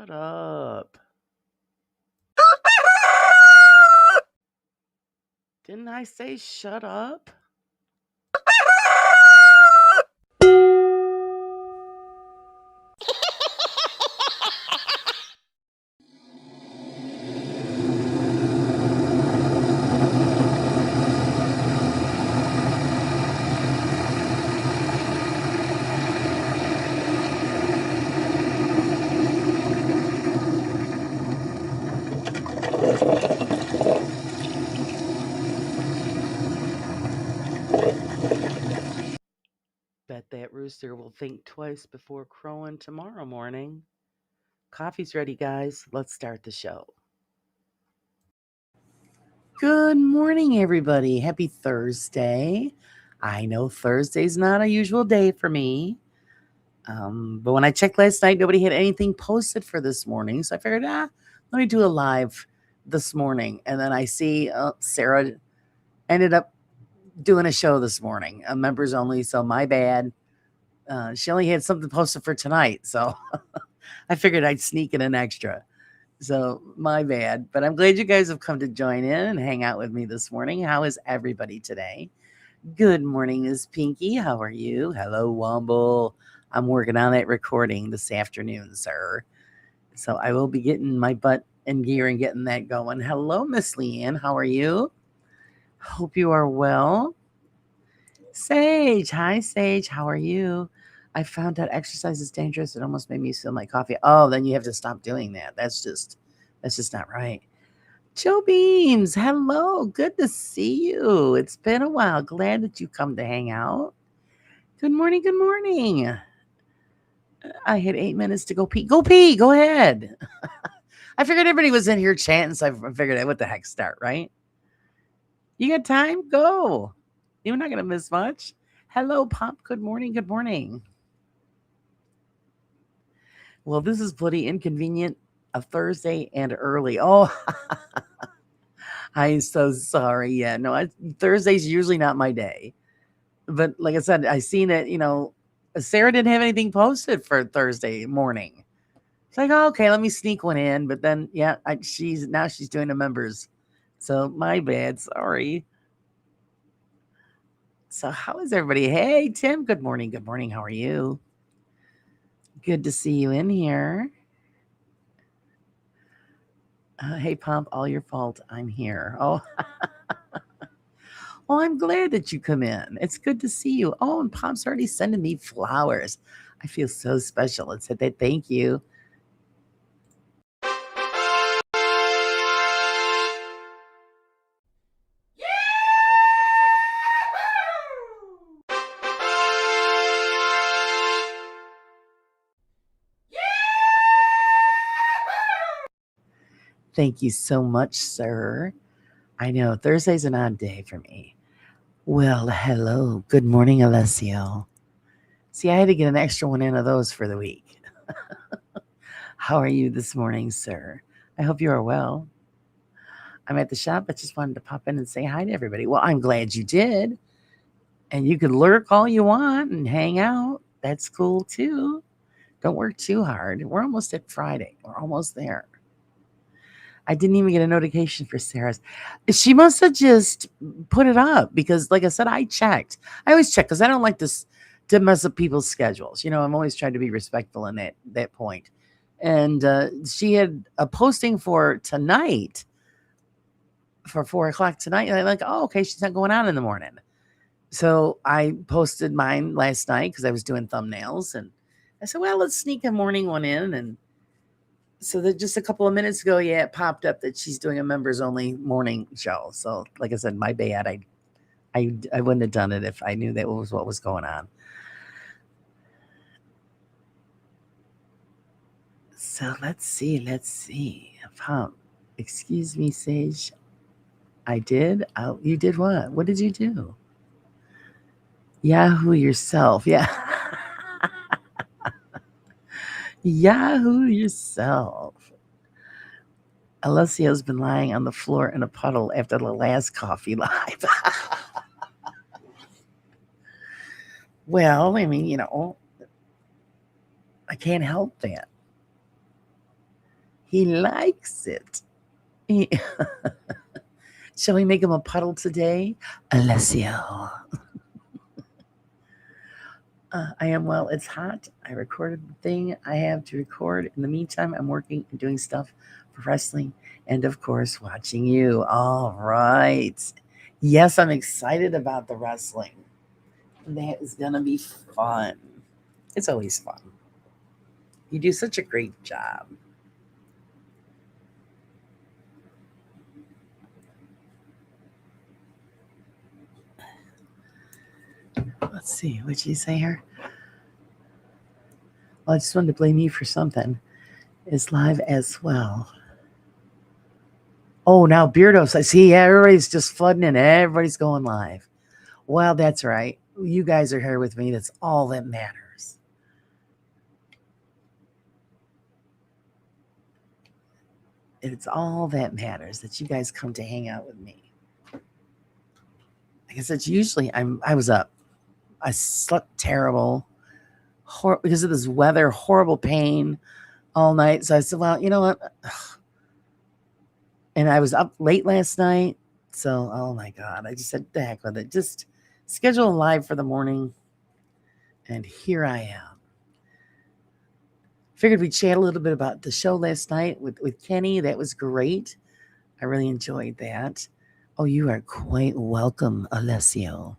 Shut up. Didn't I say shut up? Bet that rooster will think twice before crowing tomorrow morning. Coffee's ready, guys. Let's start the show. Good morning, everybody. Happy Thursday. I know Thursday's not a usual day for me. But when I checked last night, nobody had anything posted for this morning. So I figured, let me do a live this morning. And then I see Sarah ended up doing a show this morning, members only. So my bad. She only had something posted for tonight. So I figured I'd sneak in an extra. So my bad. But I'm glad you guys have come to join in and hang out with me this morning. How is everybody today? Good morning, Miss Pinky. How are you? Hello, Womble. I'm working on that recording this afternoon, sir. So I will be getting my butt in gear and getting that going. Hello, Miss Leanne. How are you? Hope you are well. Sage. Hi, Sage. How are you? I found out exercise is dangerous. It almost made me spill my coffee. Oh, then you have to stop doing that. That's just not right. Joe Beams, hello. Good to see you. It's been a while. Glad that you come to hang out. Good morning. Good morning. I had 8 minutes to go pee. Go pee. Go ahead. I figured everybody was in here chanting, so I figured, what the heck, start, right? You got time? Go. You're not going to miss much. Hello, Pop. Good morning. Good morning. Well, this is bloody inconvenient. A Thursday and early. Oh, I'm so sorry. Yeah, no, Thursday's usually not my day. But like I said, I seen it, Sarah didn't have anything posted for Thursday morning. It's like, oh, okay, let me sneak one in. But then, yeah, she's doing the members. So my bad. Sorry. So how is everybody? Hey, Tim. Good morning. Good morning. How are you? Good to see you in here. Hey, Pump, all your fault. I'm here. Oh, well, I'm glad that you come in. It's good to see you. Oh, and Pump's already sending me flowers. I feel so special. It said that thank you. Thank you so much, sir. I know Thursday's an odd day for me. Well, hello. Good morning, Alessio. See, I had to get an extra one in of those for the week. How are you this morning, sir? I hope you are well. I'm at the shop. I just wanted to pop in and say hi to everybody. Well, I'm glad you did. And you could lurk all you want and hang out. That's cool too. Don't work too hard. We're almost at Friday. We're almost there. I didn't even get a notification for Sarah's. She must have just put it up because, like I said, I checked. I always check because I don't like this to mess up people's schedules. I'm always trying to be respectful in that point. And she had a posting for tonight, for 4:00 tonight. And I'm like, oh, okay, she's not going out in the morning. So I posted mine last night because I was doing thumbnails. And I said, well, let's sneak a morning one in. And so that just a couple of minutes ago, yeah, it popped up that she's doing a members only morning show. So like I said, my bad. I wouldn't have done it if I knew that was what was going on. So let's see. Excuse me, Sage. I did. Oh, you did what? What did you do? Yahoo yourself. Yeah. Yahoo yourself. Alessio's been lying on the floor in a puddle after the last coffee live. Well, I mean, I can't help that. He likes it. He- Shall we make him a puddle today? Alessio. I am well. It's hot. I recorded the thing I have to record. In the meantime, I'm working and doing stuff for wrestling and, of course, watching you. All right. Yes, I'm excited about the wrestling. That is going to be fun. It's always fun. You do such a great job. Let's see. What'd you say here? Well, I just wanted to blame you for something. It's live as well. Oh, now Beardos. I see everybody's just flooding in. Everybody's going live. Well, that's right. You guys are here with me. That's all that matters. It's all that matters that you guys come to hang out with me. Like I said, usually I was up. I slept terrible because of this weather, horrible pain all night. So I said, well, you know what? And I was up late last night. So, oh my God, I just said, the heck with it. Just schedule a live for the morning. And here I am. Figured we'd chat a little bit about the show last night with Kenny. That was great. I really enjoyed that. Oh, you are quite welcome, Alessio.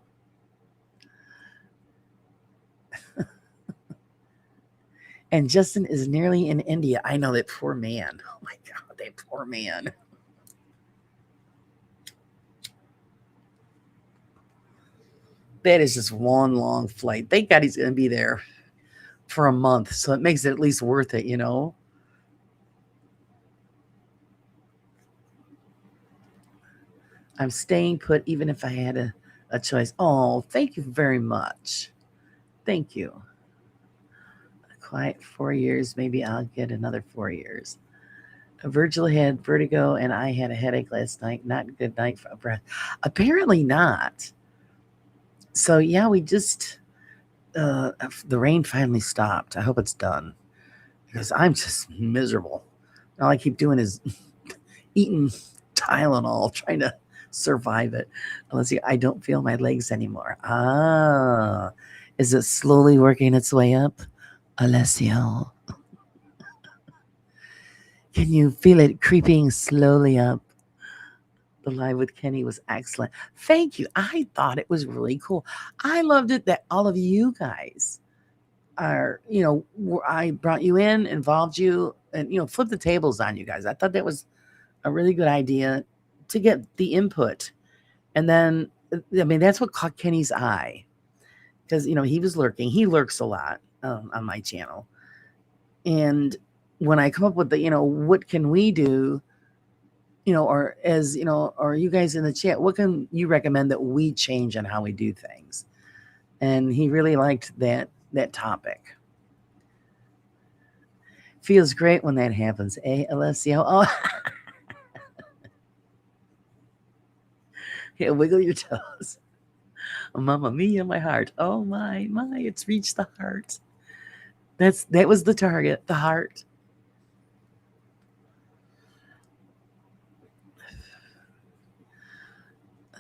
And Justin is nearly in India. I know that poor man. Oh my God, that poor man. That is just one long flight. Thank God he's going to be there for a month. So it makes it at least worth it, you know? I'm staying put even if I had a choice. Oh, thank you very much. Thank you. Quiet 4 years. Maybe I'll get another 4 years. Virgil had vertigo and I had a headache last night. Not a good night for breath. Apparently not. So yeah, we just the rain finally stopped. I hope it's done because I'm just miserable. All I keep doing is eating Tylenol, trying to survive it. Unless I don't feel my legs anymore. Ah, is it slowly working its way up, Alessio? Can you feel it creeping slowly up? The live with Kenny was excellent. Thank you. I thought it was really cool. I loved it that all of you guys are, I brought you in, involved you, and, flipped the tables on you guys. I thought that was a really good idea to get the input. And then, I mean, that's what caught Kenny's eye because, he was lurking. He lurks a lot on my channel. And when I come up with what can we do, or as, or you guys in the chat, what can you recommend that we change on how we do things? And he really liked that topic. Feels great when that happens, eh, Alessio? Oh, yeah, wiggle your toes. Mamma mia, my heart. Oh my, it's reached the heart. That was the target, the heart.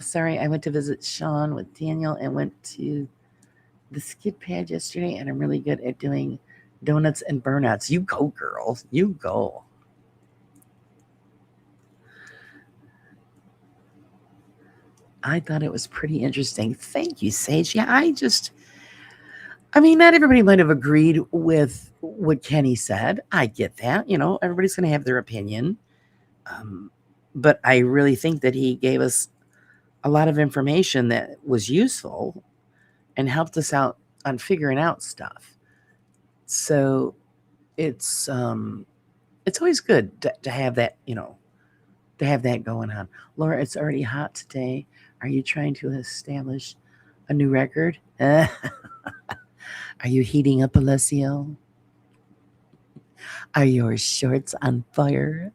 Sorry, I went to visit Sean with Daniel and went to the skid pad yesterday, and I'm really good at doing donuts and burnouts. You go, girl. You go. I thought it was pretty interesting. Thank you, Sage. Yeah, I mean, not everybody might have agreed with what Kenny said. I get that. Everybody's going to have their opinion. But I really think that he gave us a lot of information that was useful and helped us out on figuring out stuff. So it's always good to have that, to have that going on. Laura, it's already hot today. Are you trying to establish a new record? Are you heating up, Alessio? Are your shorts on fire?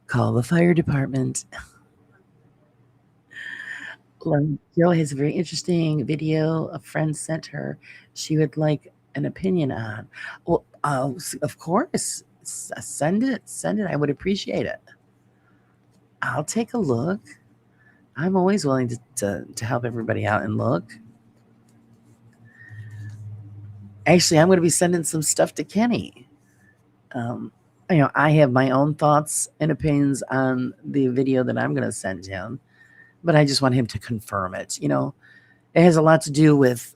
Call the fire department. Jill has a very interesting video a friend sent her. She would like an opinion on. Well, of course, Send it. Send it. I would appreciate it. I'll take a look. I'm always willing to help everybody out and look. Actually, I'm going to be sending some stuff to Kenny. Um, I have my own thoughts and opinions on the video that I'm going to send him, but I just want him to confirm it. It has a lot to do with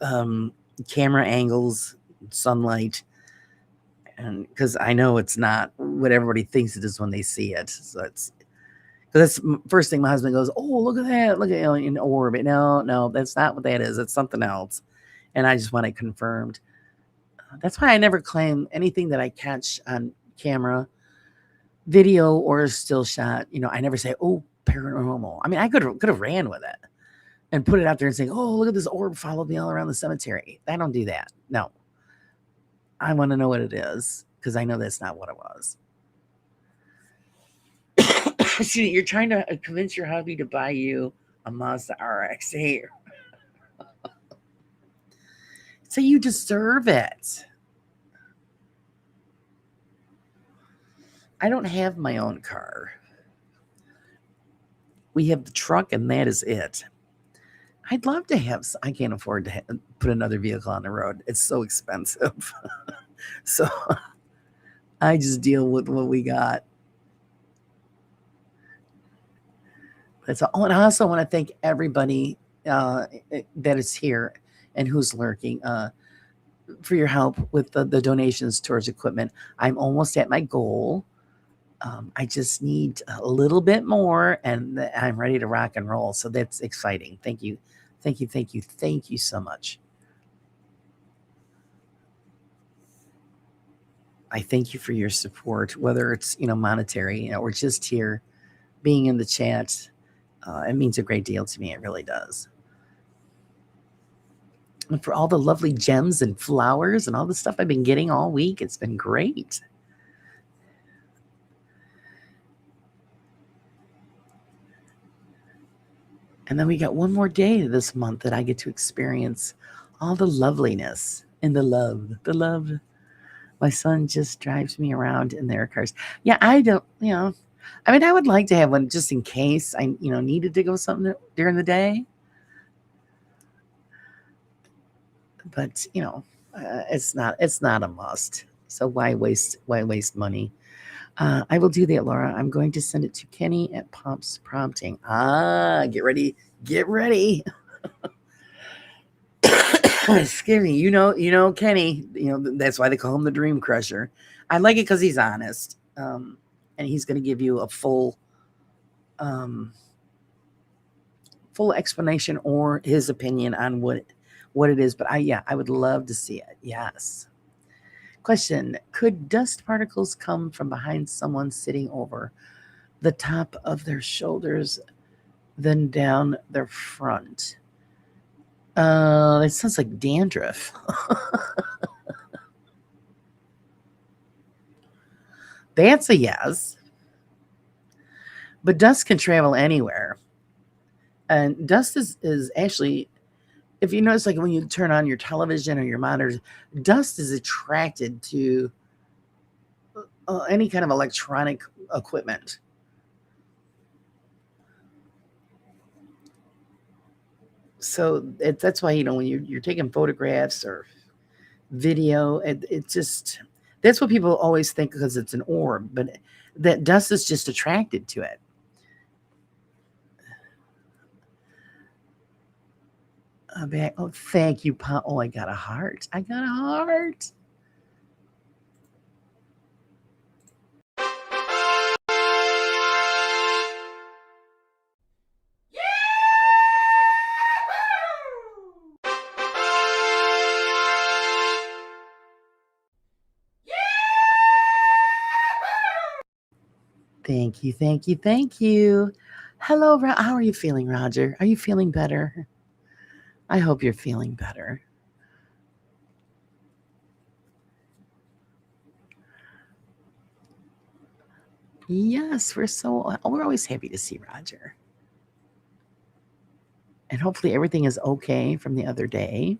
camera angles, sunlight, and because I know it's not what everybody thinks it is when they see it. So that's the first thing my husband goes, "Oh, look at that! Look at an orb." No, that's not what that is. It's something else, and I just want it confirmed. That's why I never claim anything that I catch on camera, video, or still shot. I never say, "Oh, paranormal." I mean, I could have ran with it and put it out there and say, "Oh, look at this orb followed me all around the cemetery." I don't do that. No, I want to know what it is because I know that's not what it was. See, you're trying to convince your hubby to buy you a Mazda RX here. So you deserve it. I don't have my own car. We have the truck, and that is it. I'd love to have. I can't afford to put another vehicle on the road. It's so expensive. So I just deal with what we got. That's all. Oh, and I also want to thank everybody that is here and who's lurking for your help with the donations towards equipment. I'm almost at my goal. I just need a little bit more, and I'm ready to rock and roll. So that's exciting. Thank you. Thank you. Thank you. Thank you so much. I thank you for your support, whether it's, monetary, or just here being in the chat. It means a great deal to me. It really does. And for all the lovely gems and flowers and all the stuff I've been getting all week, it's been great. And then we got one more day this month that I get to experience all the loveliness and the love. The love. My son just drives me around in their cars. Yeah, I don't, I mean, I would like to have one just in case I, needed to go something during the day. But, it's not a must. So why waste money? I will do that, Laura. I'm going to send it to Kenny at Pop's prompting. Get ready. Get ready. Excuse me. Kenny, that's why they call him the Dream Crusher. I like it because he's honest. And he's going to give you a full explanation or his opinion on what it is. But I would love to see it. Yes. Question: could dust particles come from behind someone sitting over the top of their shoulders, then down their front? It sounds like dandruff. That's a yes. But dust can travel anywhere. And dust is actually, if you notice, like when you turn on your television or your monitors, dust is attracted to any kind of electronic equipment. So that's why, when you're taking photographs or video, it just, that's what people always think because it's an orb, but that dust is just attracted to it. Oh, thank you, Pa. Oh, I got a heart. I got a heart. Thank you, thank you, thank you. Hello, how are you feeling, Roger? Are you feeling better? I hope you're feeling better. Yes, we're always happy to see Roger. And hopefully everything is okay from the other day.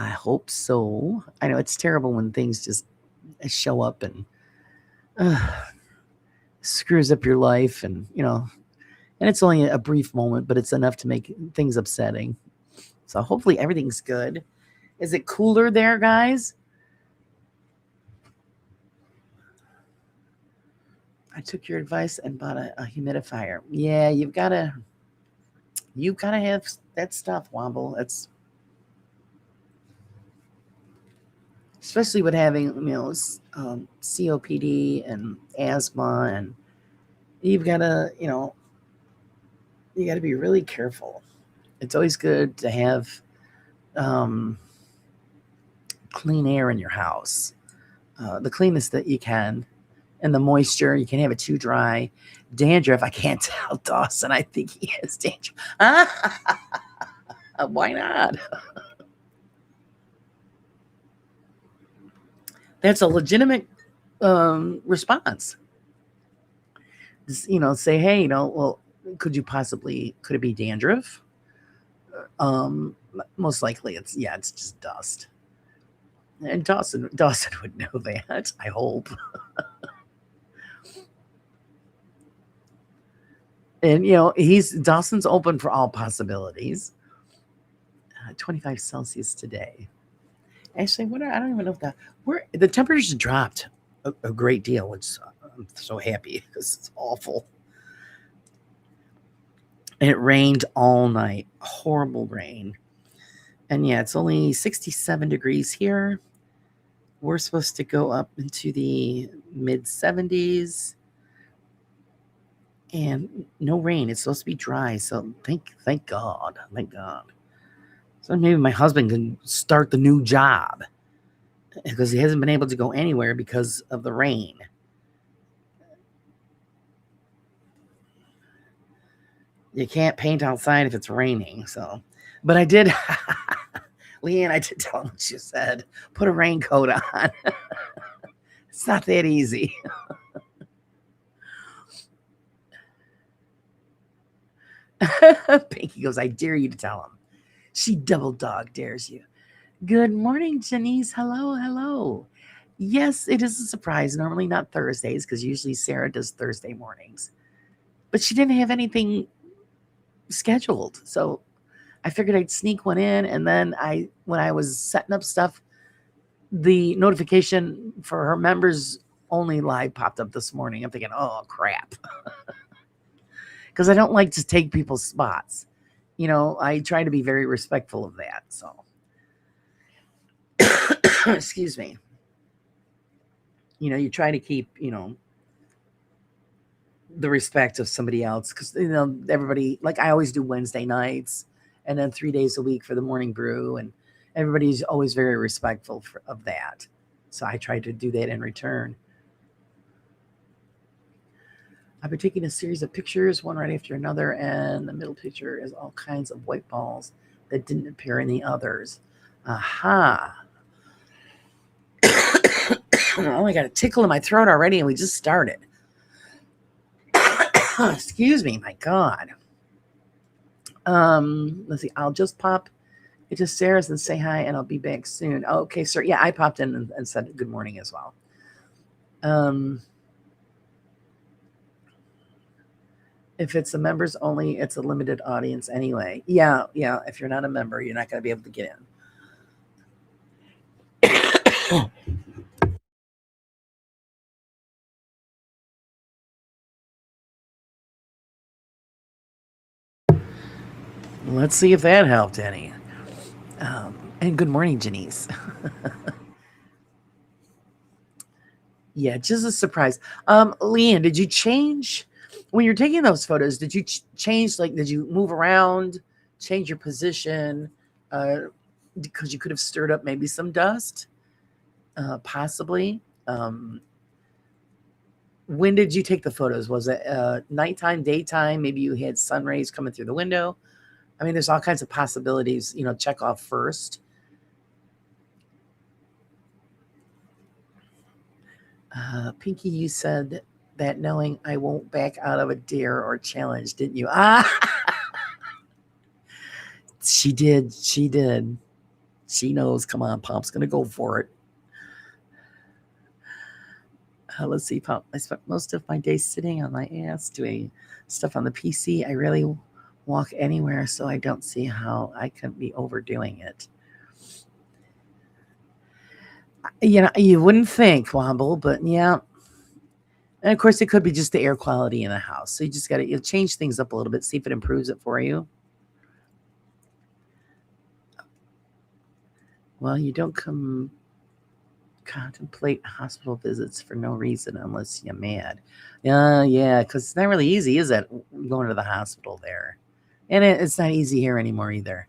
I hope so. I know it's terrible when things just show up and screws up your life, and and it's only a brief moment, but it's enough to make things upsetting. So hopefully everything's good. Is it cooler there, guys? I took your advice and bought a humidifier. Yeah, you gotta have that stuff, Womble. It's especially with having COPD and asthma, and you've gotta you gotta be really careful. It's always good to have um, clean air in your house, the cleanest that you can, and the moisture. You can't have it too dry. Dandruff, I can't tell Dawson. I think he has dandruff. Why not? That's a legitimate response. Say, hey, well, could it be dandruff? Most likely it's just dust. And Dawson would know that, I hope. And Dawson's open for all possibilities. 25 Celsius today. Actually, I don't even know if the temperatures dropped a great deal, which I'm so happy because it's awful. And it rained all night, horrible rain. And yeah, it's only 67 degrees here. We're supposed to go up into the mid 70s, and no rain. It's supposed to be dry, so thank God, thank God. So maybe my husband can start the new job because he hasn't been able to go anywhere because of the rain. You can't paint outside if it's raining. So, but I did, Leanne, I did tell him what you said. Put a raincoat on. It's not that easy. Pinky goes, I dare you to tell him. She double dog dares you. Good morning, Janice. Hello, hello. Yes, it is a surprise. Normally not Thursdays, because usually Sarah does Thursday mornings. But she didn't have anything scheduled. So I figured I'd sneak one in. And then when I was setting up stuff, the notification for her members only live popped up this morning. I'm thinking, oh, crap. Because I don't like to take people's spots. I try to be very respectful of that. So, excuse me. You try to keep, the respect of somebody else, because, everybody, like I always do Wednesday nights and then 3 days a week for the morning brew. And everybody's always very respectful of that. So I try to do that in return. I've been taking a series of pictures, one right after another, and the middle picture is all kinds of white balls that didn't appear in the others. Aha. Oh, I got a tickle in my throat already, and we just started. Excuse me, my God. Let's see. I'll just pop into Sarah's and say hi, and I'll be back soon. Oh, okay, sir. Yeah, I popped in and said good morning as well. If it's a members only, it's a limited audience anyway. Yeah. If you're not a member, you're not going to be able to get in. Let's see if that helped any. And good morning, Janice. Yeah, just a surprise. Leanne, did you change when you're taking those photos? Did you change, did you move around, change your position? Because you could have stirred up maybe some dust, possibly. When did you take the photos? Was it nighttime, daytime? Maybe you had sun rays coming through the window. I mean, there's all kinds of possibilities. Check off first. Pinky, you said that knowing I won't back out of a dare or challenge, didn't you? She did. She knows. Come on, Pop's gonna go for it. Let's see, Pop. I spent most of my day sitting on my ass doing stuff on the PC. I rarely walk anywhere, so I don't see how I couldn't be overdoing it. You wouldn't think, Womble, but yeah. And of course, it could be just the air quality in the house. So you just got to change things up a little bit, see if it improves it for you. Well, you don't contemplate hospital visits for no reason unless you're mad. Yeah, because it's not really easy, is it? Going to the hospital there. And it's not easy here anymore either.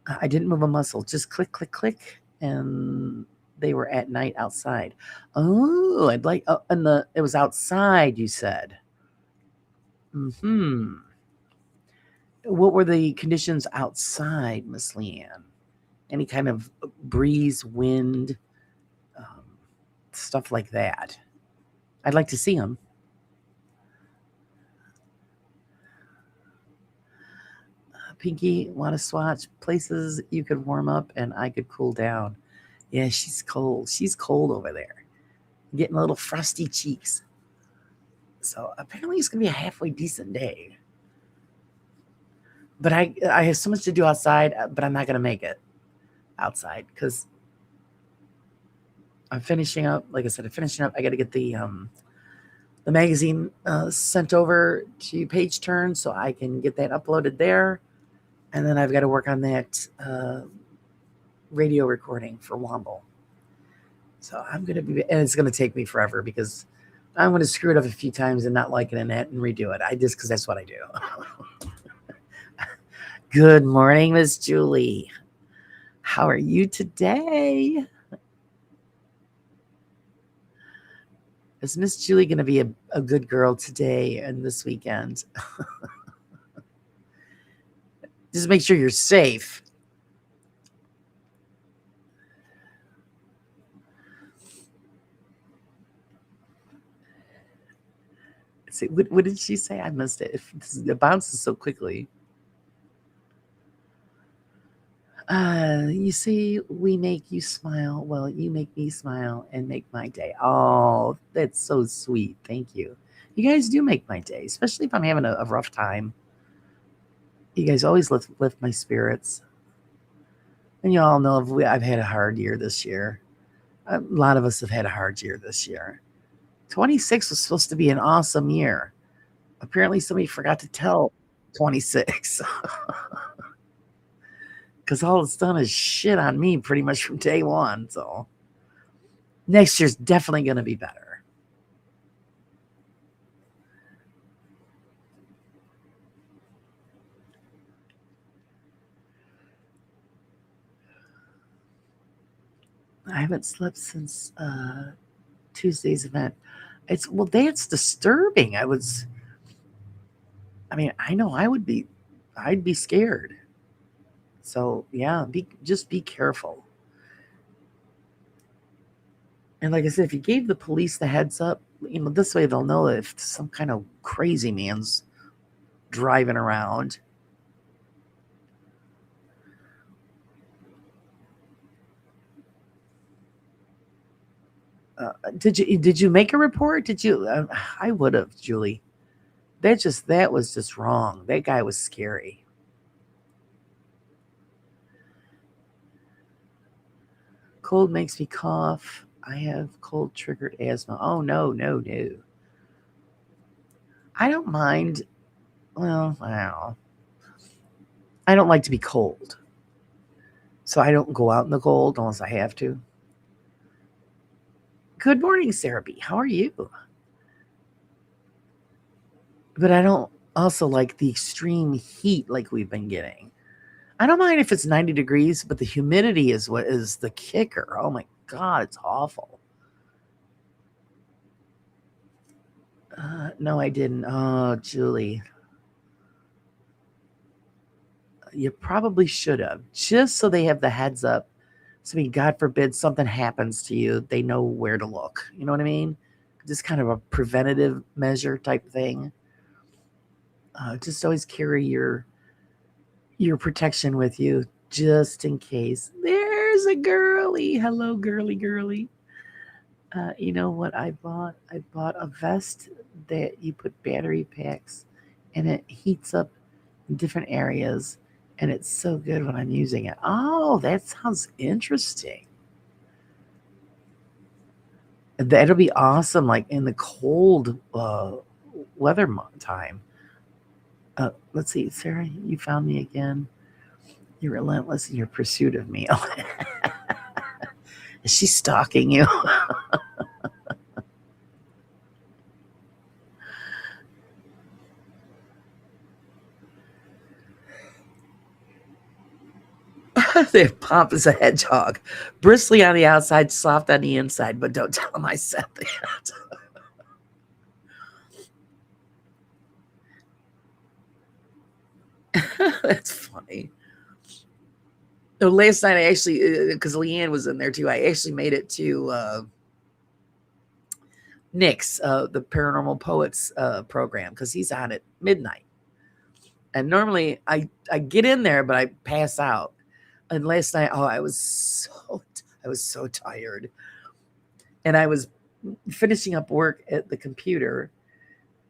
I didn't move a muscle, just click, click, click. And they were at night outside. Oh, I'd like, it was outside, you said. What were the conditions outside, Miss Leanne? Any kind of breeze, wind, stuff like that? I'd like to see them. Pinky, want to swatch places you could warm up and I could cool down? Yeah, she's cold. She's cold over there. Getting a little frosty cheeks. So apparently it's going to be a halfway decent day. But I have so much to do outside, but I'm not going to make it outside because I'm finishing up. Like I said, I'm finishing up. I got to get the magazine sent over to Page Turn so I can get that uploaded there. And then I've got to work on that radio recording for Womble. So I'm going to be, and it's going to take me forever because I'm going to screw it up a few times and not like it in it and redo it. Because that's what I do. Good morning, Miss Julie. How are you today? Is Miss Julie going to be a good girl today and this weekend? Just make sure you're safe. See, what did she say? I missed it. It bounces so quickly. You see, we make you smile. Well, you make me smile and make my day. Oh, that's so sweet. Thank you. You guys do make my day, especially if I'm having a rough time. You guys always lift my spirits. And you all know I've had a hard year this year. A lot of us have had a hard year this year. 26 was supposed to be an awesome year. Apparently, somebody forgot to tell 26. Because all it's done is shit on me pretty much from day one. So next year's definitely going to be better. I haven't slept since Tuesday's event. That's disturbing. I know I'd be scared. So yeah, just be careful. And like I said, if you gave the police the heads up, this way they'll know if some kind of crazy man's driving around. Did you make a report? Did you? I would have, Julie. That was just wrong. That guy was scary. Cold makes me cough. I have cold triggered asthma. Oh no. I don't mind. Well, I don't like to be cold. So I don't go out in the cold unless I have to. Good morning, Sarah B. How are you? But I don't also like the extreme heat like we've been getting. I don't mind if it's 90 degrees, but the humidity is what is the kicker. Oh my God, it's awful. No, I didn't. Oh, Julie. You probably should have, just so they have the heads up. So, God forbid something happens to you, they know where to look. You know what I mean? Just kind of a preventative measure type thing. Just always carry your protection with you, just in case. There's a girly. Hello, girly, girly. You know what I bought? I bought a vest that you put battery packs and it heats up in different areas. And it's so good when I'm using it. Oh, that sounds interesting. That'll be awesome, like in the cold weather time. Let's see, Sarah, you found me again. You're relentless in your pursuit of me. Oh, is she stalking you? They Pomp is a hedgehog, bristly on the outside, soft on the inside. But don't tell him I said that. That's funny. So last night I actually, because Leanne was in there too, I actually made it to Nick's, the Paranormal Poets program, because he's on at midnight. And normally I get in there, but I pass out. And last night, oh, I was so tired, and I was finishing up work at the computer,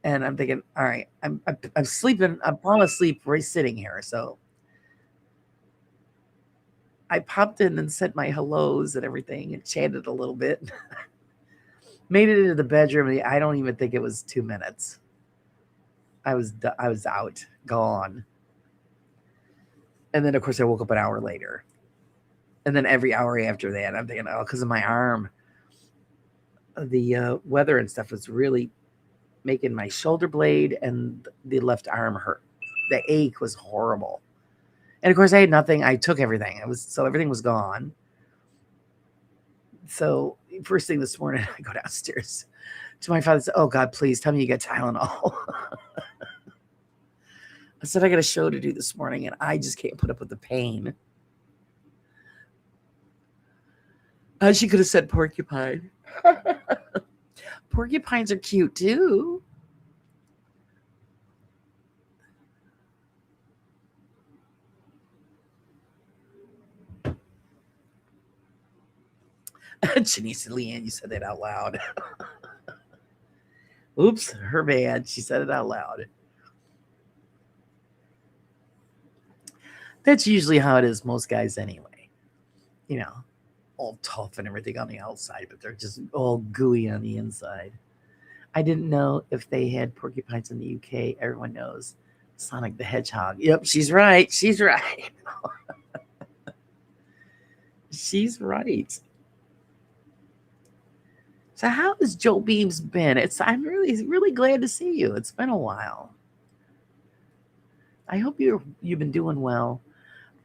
and I'm thinking, all right, I'm sleeping, I'm falling asleep right sitting here. So I popped in and sent my hellos and everything, and chatted a little bit. Made it into the bedroom. I don't even think it was 2 minutes. I was out, gone. And then of course I woke up an hour later. And then every hour after that, I'm thinking, oh, because of my arm, the weather and stuff was really making my shoulder blade and the left arm hurt. The ache was horrible. And of course, I had nothing. I took everything. Everything was gone. So first thing this morning, I go downstairs to my father. Said, "Oh God, please tell me you got Tylenol." I said I got a show to do this morning, and I just can't put up with the pain. She could have said porcupine. Porcupines are cute too. Janice and Leanne, you said that out loud. Oops, her bad. She said it out loud. That's usually how it is, most guys anyway. You know, all tough and everything on the outside, but they're just all gooey on the inside. I didn't know if they had porcupines in the UK. Everyone knows Sonic the Hedgehog. Yep, she's right. She's right. She's right. So how has Joe Beams been? I'm really glad to see you. It's been a while. I hope you've been doing well.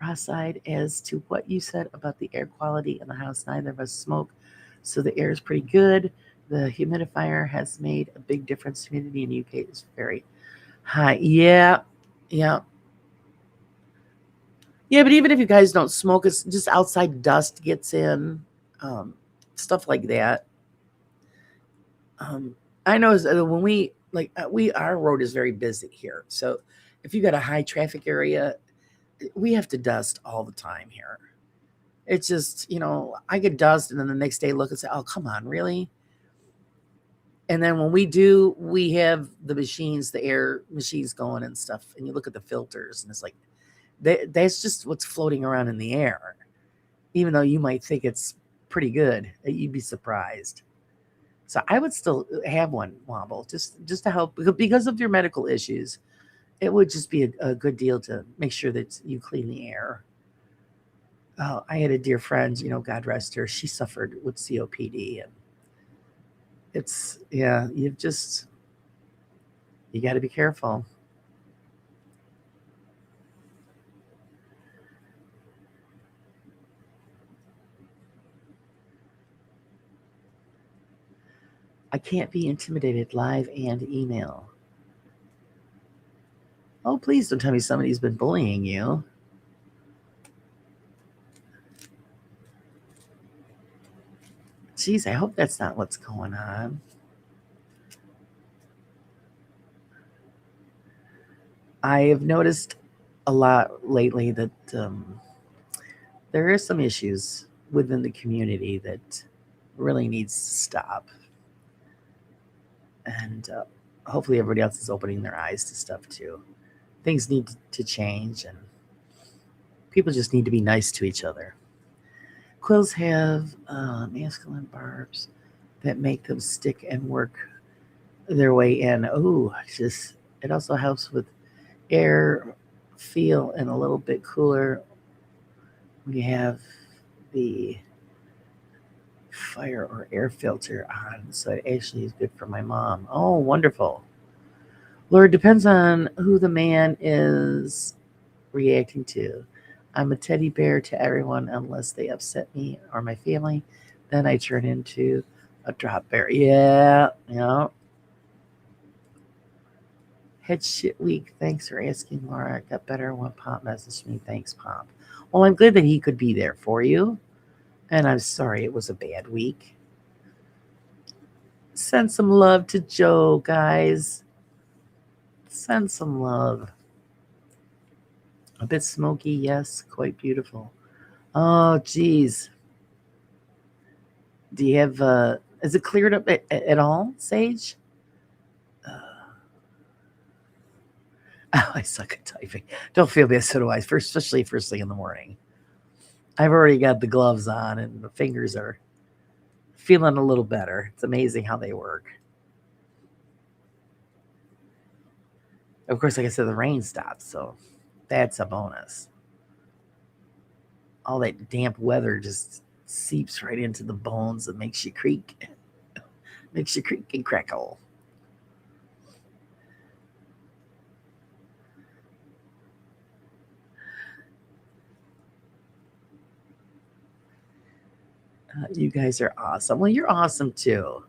Rosside, as to what you said about the air quality in the house, neither of us smoke, so the air is pretty good. The humidifier has made a big difference. Humidity in the UK is very high. Yeah, yeah, yeah. But even if you guys don't smoke, it's just outside dust gets in, um, stuff like that. Um, I know when our road is very busy here, so if you got a high traffic area, we have to dust all the time here. It's just, I get dust and then the next day look and say, oh, come on, really? And then when we do, we have the air machines going and stuff. And you look at the filters and it's like, that's just what's floating around in the air. Even though you might think it's pretty good, you'd be surprised. So I would still have one, Wobble, just to help because of your medical issues. It would just be a good deal to make sure that you clean the air. Oh, I had a dear friend, God rest her. She suffered with COPD, and yeah, you got to be careful. I can't be intimidated live and email. Oh, please don't tell me somebody's been bullying you. Geez, I hope that's not what's going on. I have noticed a lot lately that there are some issues within the community that really needs to stop. And hopefully everybody else is opening their eyes to stuff too. Things need to change, and people just need to be nice to each other. Quills have masculine barbs that make them stick and work their way in. Oh, just it also helps with air feel and a little bit cooler. We have the fire or air filter on, so it actually is good for my mom. Oh, wonderful. Lord, depends on who the man is reacting to. I'm a teddy bear to everyone unless they upset me or my family. Then I turn into a drop bear. Yeah, yeah. Head shit week. Thanks for asking, Laura. I got better when Pop messaged me. Thanks, Pop. Well, I'm glad that he could be there for you. And I'm sorry it was a bad week. Send some love to Joe, guys. Send some love. A bit smoky, yes, quite beautiful. Oh, geez. Do you have, is it cleared up at all, Sage? Oh, I suck at typing. Don't feel bad, so do I, especially first thing in the morning. I've already got the gloves on and the fingers are feeling a little better. It's amazing how they work. Of course, like I said, the rain stopped, so that's a bonus. All that damp weather just seeps right into the bones and makes you creak, makes you creak and crackle. You guys are awesome. Well, you're awesome too.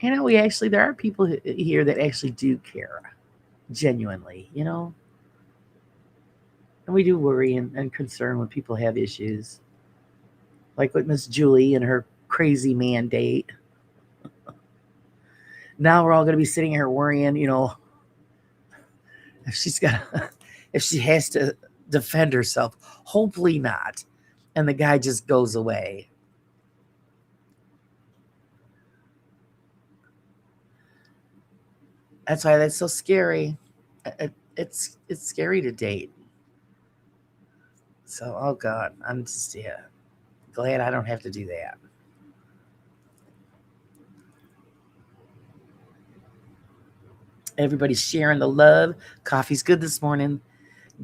We actually, there are people here that actually do care genuinely, and we do worry and concern when people have issues, like with Miss Julie and her crazy mandate. Now we're all going to be sitting here worrying, if she's got, if she has to defend herself. Hopefully not, and the guy just goes away. That's why that's so scary. It's scary to date. So, oh God, I'm just glad I don't have to do that. Everybody's sharing the love. Coffee's good this morning,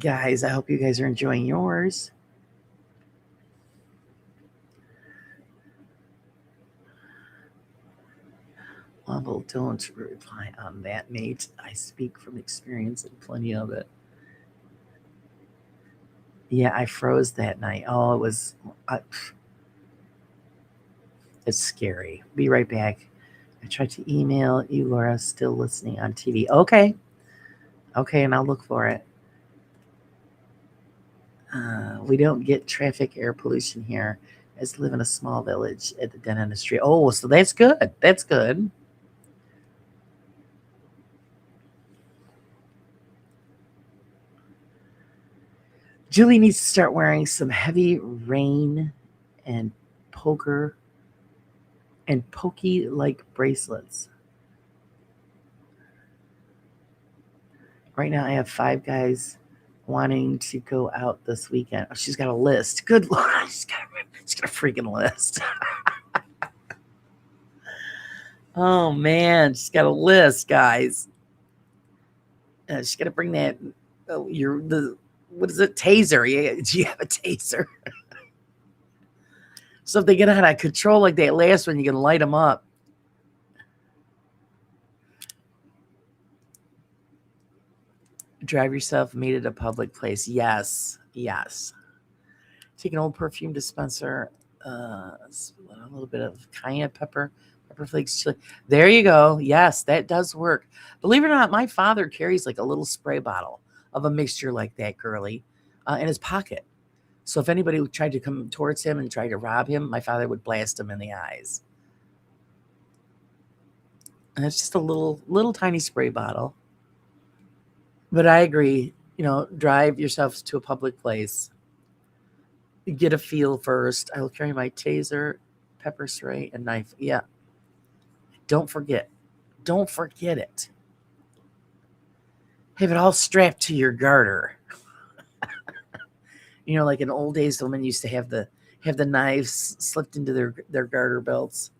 guys. I hope you guys are enjoying yours. Wobble, don't reply on that, mate. I speak from experience and plenty of it. Yeah, I froze that night. Oh, it was. It's scary. Be right back. I tried to email you, Laura. Still listening on TV. Okay. Okay, and I'll look for it. We don't get traffic air pollution here. I just live in a small village at the den industry. Oh, so that's good. That's good. Julie needs to start wearing some heavy rain and poker and pokey like bracelets. Right now, I have 5 guys wanting to go out this weekend. Oh, she's got a list. Good Lord, she's got a freaking list. Oh man, she's got a list, guys. She's got to bring that. Oh, what is it? Taser? Yeah, do you have a taser? So if they get out of control like that last one, you can light them up. Drive yourself, meet at a public place. Yes, yes. Take an old perfume dispenser, a little bit of cayenne pepper, pepper flakes, chili. There you go. Yes, that does work. Believe it or not, my father carries like a little spray bottle of a mixture like that, girly, in his pocket. So if anybody tried to come towards him and try to rob him, my father would blast him in the eyes. And it's just a little tiny spray bottle. But I agree, drive yourself to a public place. Get a feel first. I will carry my taser, pepper spray, and knife. Yeah, don't forget. Don't forget it. Have it all strapped to your garter. Like in old days, the women used to have the knives slipped into their garter belts.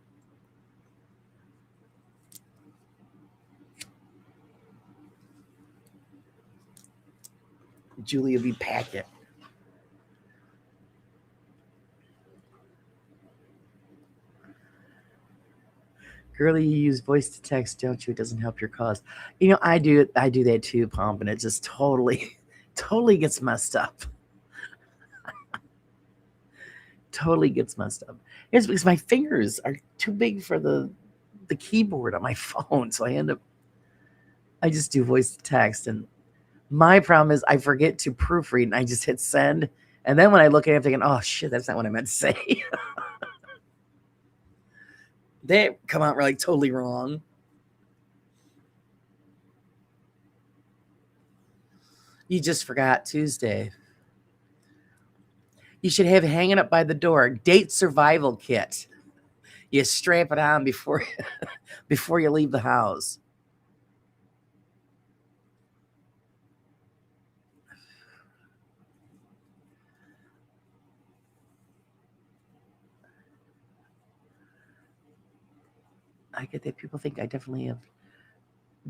Julie will be packing. Girlie, you use voice to text, don't you? It doesn't help your cause. I do that too, Pomp, and it just totally, totally gets messed up. Totally gets messed up. It's because my fingers are too big for the keyboard on my phone, so I just do voice to text, and my problem is I forget to proofread, and I just hit send, and then when I look at it, I'm thinking, oh shit, that's not what I meant to say. They come out like totally wrong. You just forgot Tuesday. You should have it hanging up by the door. Date survival kit. You strap it on before before you leave the house. I get that people think I definitely have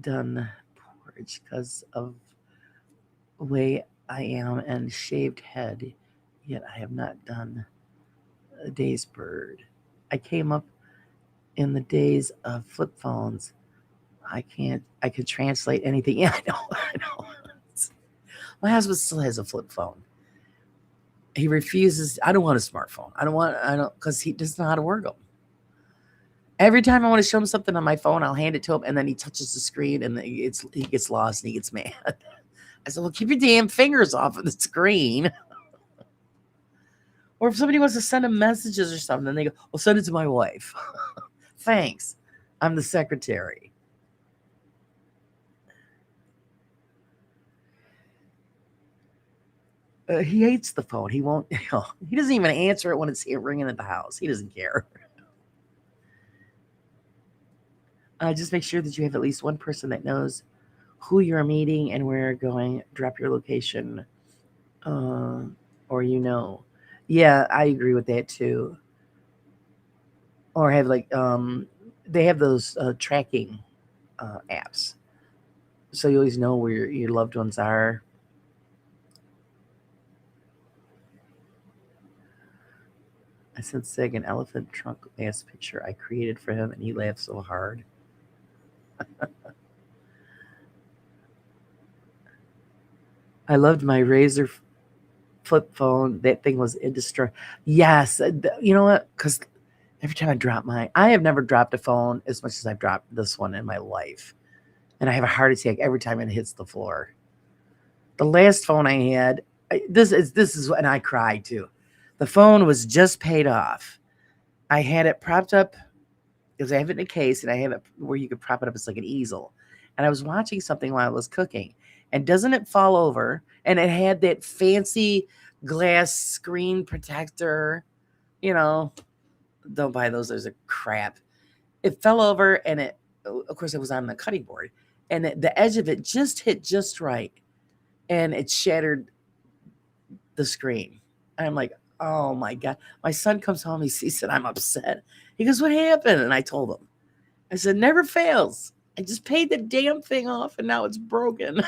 done porridge because of the way I am and shaved head. Yet I have not done a day's bird. I came up in the days of flip phones. I could translate anything. Yeah, I know. I know. My husband still has a flip phone. He refuses. I don't want a smartphone. I don't, because he doesn't know how to work them. Every time I want to show him something on my phone, I'll hand it to him, and then he touches the screen, and he gets lost and he gets mad. I said, "Well, keep your damn fingers off of the screen." Or if somebody wants to send him messages or something, then they go, "Well, send it to my wife." Thanks. I'm the secretary. He hates the phone. He won't. He doesn't even answer it when it's ringing at the house. He doesn't care. Just make sure that you have at least one person that knows who you're meeting and where you're going. Drop your location, uh, or Yeah, I agree with that too. Or have they have those tracking apps, so you always know where your loved ones are. I sent Sig an elephant trunk ass picture I created for him, and he laughed so hard. I loved my Razor flip phone. That thing was indestructible. Yes, you know what? Because every time I drop I have never dropped a phone as much as I've dropped this one in my life, and I have a heart attack every time it hits the floor. The last phone I had, this is, and I cried too. The phone was just paid off. I had it propped up because I have it in a case, and I have it where you could prop it up. It's like an easel. And I was watching something while I was cooking, and doesn't it fall over? And it had that fancy glass screen protector. You know, don't buy those. Those are crap. It fell over, and of course, it was on the cutting board, and the edge of it just hit just right, and it shattered the screen. And I'm like, oh my God. My son comes home, he sees that I'm upset. He goes, what happened? And I told him. I said, never fails. I just paid the damn thing off and now it's broken.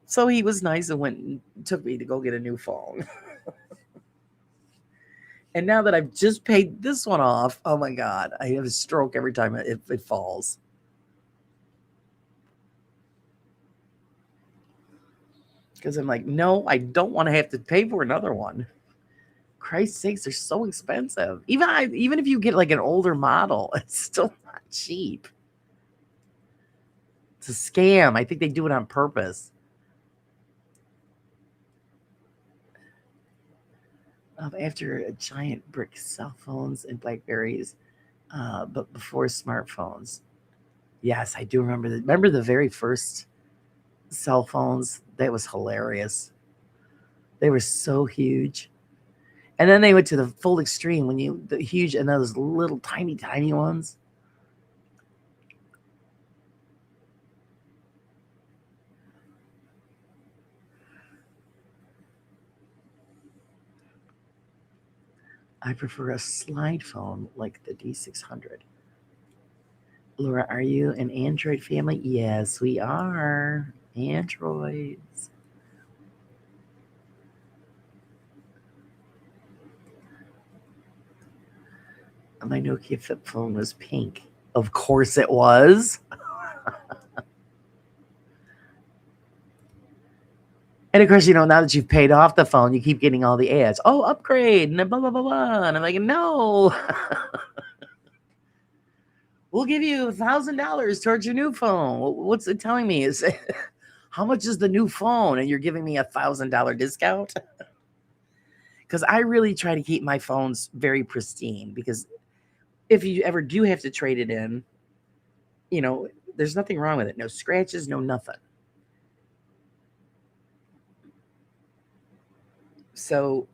So he was nice and went and took me to go get a new phone. And now that I've just paid this one off, oh my God, I have a stroke every time it falls. Because I'm like, no, I don't want to have to pay for another one. Christ's sakes, they're so expensive. Even if you get like an older model, it's still not cheap. It's a scam. I think they do it on purpose. After a giant brick cell phones and Blackberries, but before smartphones. Yes, I do remember the very first cell phones. That was hilarious. They were so huge. And then they went to the full extreme when the huge and those little tiny ones. I prefer a slide phone like the D600. Laura, are you an Android family? Yes, we are. Androids. My Nokia flip phone was pink. Of course it was. And of course, now that you've paid off the phone, you keep getting all the ads. Oh, upgrade and blah blah blah blah. And I'm like, no. We'll give you $1,000 towards your new phone. What's it telling me? Is how much is the new phone? And you're giving me $1,000 discount? Because I really try to keep my phones very pristine. Because if you ever do have to trade it in, there's nothing wrong with it. No scratches, no nothing. So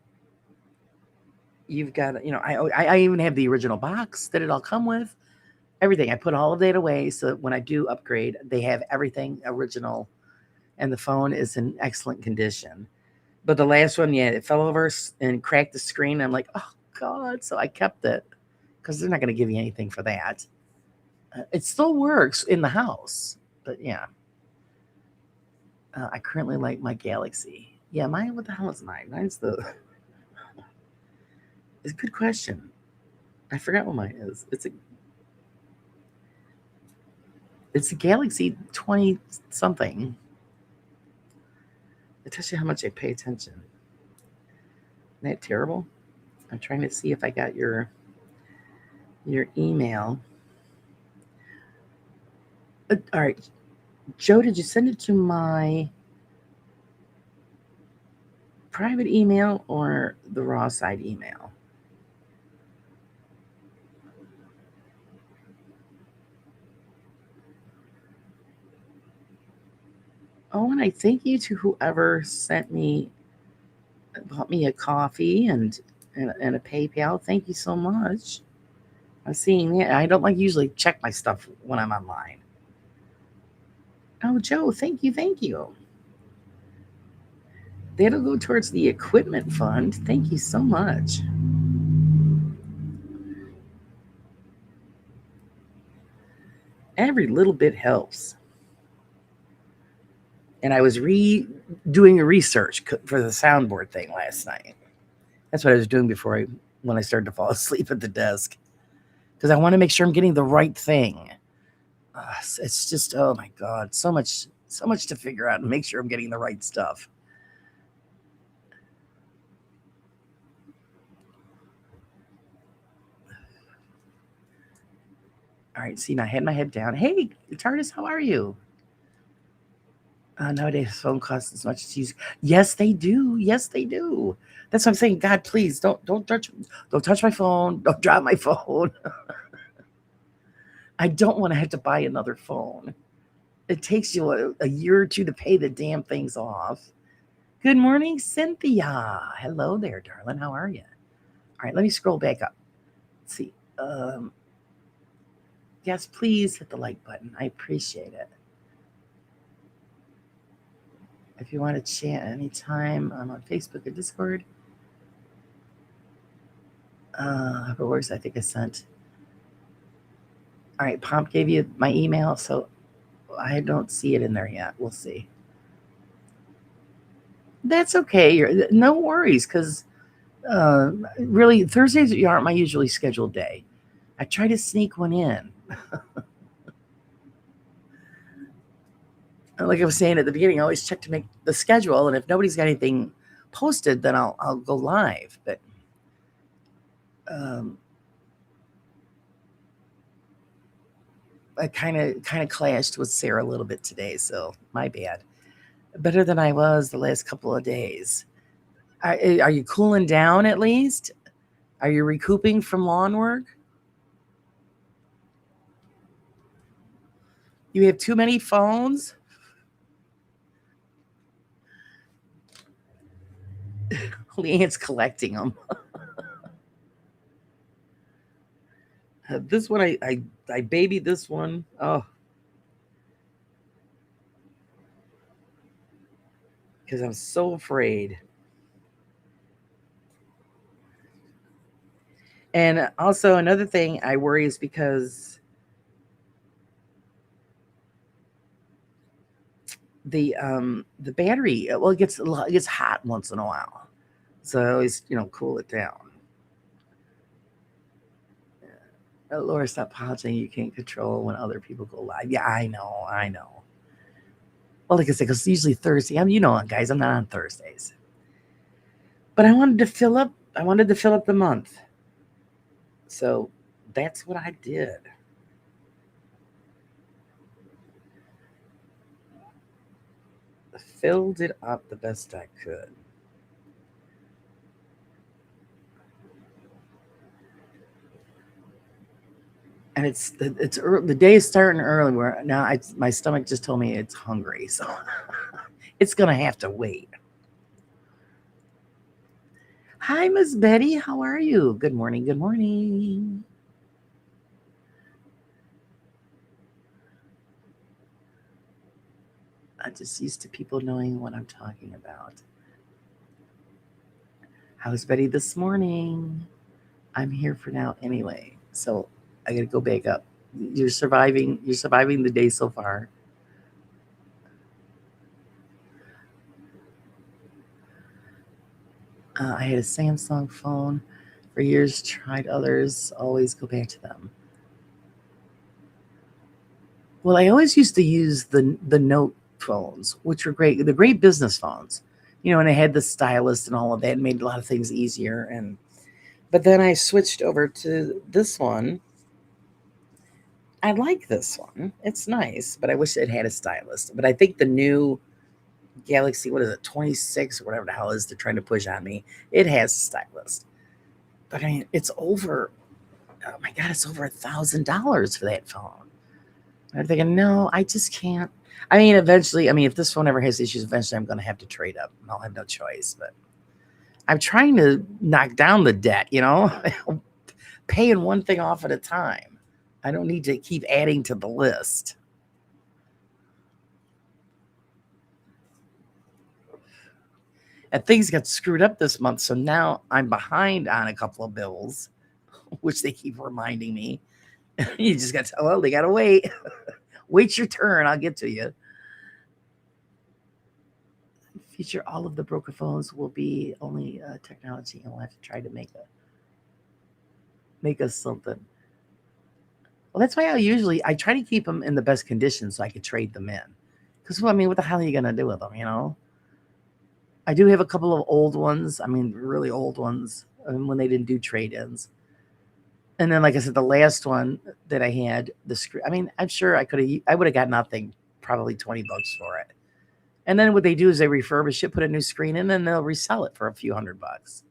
you've got, I even have the original box that it all come with. Everything. I put all of that away so that when I do upgrade, they have everything original, and the phone is in excellent condition. But the last one, yeah, it fell over and cracked the screen. I'm like, oh God! So I kept it because they're not going to give you anything for that. It still works in the house, but yeah. I currently like my Galaxy. Yeah, mine. What the hell is mine? Mine's the. It's a good question. I forgot what mine is. It's a Galaxy 20 something. It tells you how much I pay attention. Isn't that terrible? I'm trying to see if I got your email. All right, Joe, did you send it to my private email or the raw side email? Oh, and I thank you to whoever bought me a coffee and a PayPal. Thank you so much. I'm seeing that. I don't usually check my stuff when I'm online. Oh, Joe, thank you, thank you. That'll go towards the equipment fund. Thank you so much. Every little bit helps. And I was doing a research for the soundboard thing last night. That's what I was doing when I started to fall asleep at the desk, because I want to make sure I'm getting the right thing. It's just, oh my God, so much to figure out and make sure I'm getting the right stuff. All right, see, now I had my head down. Hey, TARDIS, how are you? Nowadays, phone costs as much as use. Yes, they do. Yes, they do. That's what I'm saying. God, please don't touch my phone. Don't drop my phone. I don't want to have to buy another phone. It takes you a year or two to pay the damn things off. Good morning, Cynthia. Hello there, darling. How are you? All right, let me scroll back up. Let's see. Yes, please hit the like button. I appreciate it. If you want to chat anytime, I'm on Facebook or Discord. If it works, I think I sent. All right, Pomp gave you my email, so I don't see it in there yet. We'll see. That's okay. No worries, because really, Thursdays aren't my usually scheduled day. I try to sneak one in. Like I was saying at the beginning, I always check to make the schedule, and if nobody's got anything posted, then I'll go live. But I kind of clashed with Sarah a little bit today, so my bad. Better than I was the last couple of days. Are you cooling down at least? Are you recouping from lawn work? You have too many phones? Leanne's collecting them. This one, I babied this one. Oh, because I'm so afraid. And also another thing I worry is because the battery, well, it gets hot once in a while, so I always cool it down. Laura, stop apologizing. You can't control when other people go live. Yeah, I know. Well, like I said, because usually Thursday, guys, I'm not on Thursdays, but I wanted to fill up. I wanted to fill up the month, so that's what I did. Filled it up the best I could. And it's early, the day is starting early. Where now my stomach just told me it's hungry, so it's gonna have to wait. Hi, Miss Betty. How are you? Good morning. Good morning. I'm just used to people knowing what I'm talking about. How's Betty this morning? I'm here for now anyway, so I gotta go back up. You're surviving. You're surviving the day so far. I had a Samsung phone for years. Tried others. Always go back to them. Well, I always used to use the Note phones, which were great. The great business phones, and I had the stylus and all of that, and made a lot of things easier. And but then I switched over to this one. I like this one. It's nice, but I wish it had a stylus. But I think the new Galaxy, what is it, 26 or whatever the hell is they're trying to push on me, it has a stylus. But I mean, it's over. Oh my god, it's over $1,000 for that phone. I'm thinking, no, I just can't. I mean, eventually, I mean, if this phone ever has issues, eventually I'm going to have to trade up. I'll have no choice. But I'm trying to knock down the debt, paying one thing off at a time. I don't need to keep adding to the list. And things got screwed up this month. So now I'm behind on a couple of bills, which they keep reminding me. You just got to tell them they got to wait. Wait your turn. I'll get to you. Feature all of the broker phones will be only technology, and we'll have to try to make us something. Well, that's why I try to keep them in the best condition so I could trade them in. Because well, I mean, what the hell are you gonna do with them? I do have a couple of old ones. I mean, really old ones when they didn't do trade-ins. And then, like I said, the last one that I had, the screen. I mean, I'm sure I would have got nothing, probably $20 for it. And then what they do is they refurbish it, put a new screen in, and they'll resell it for a few $100.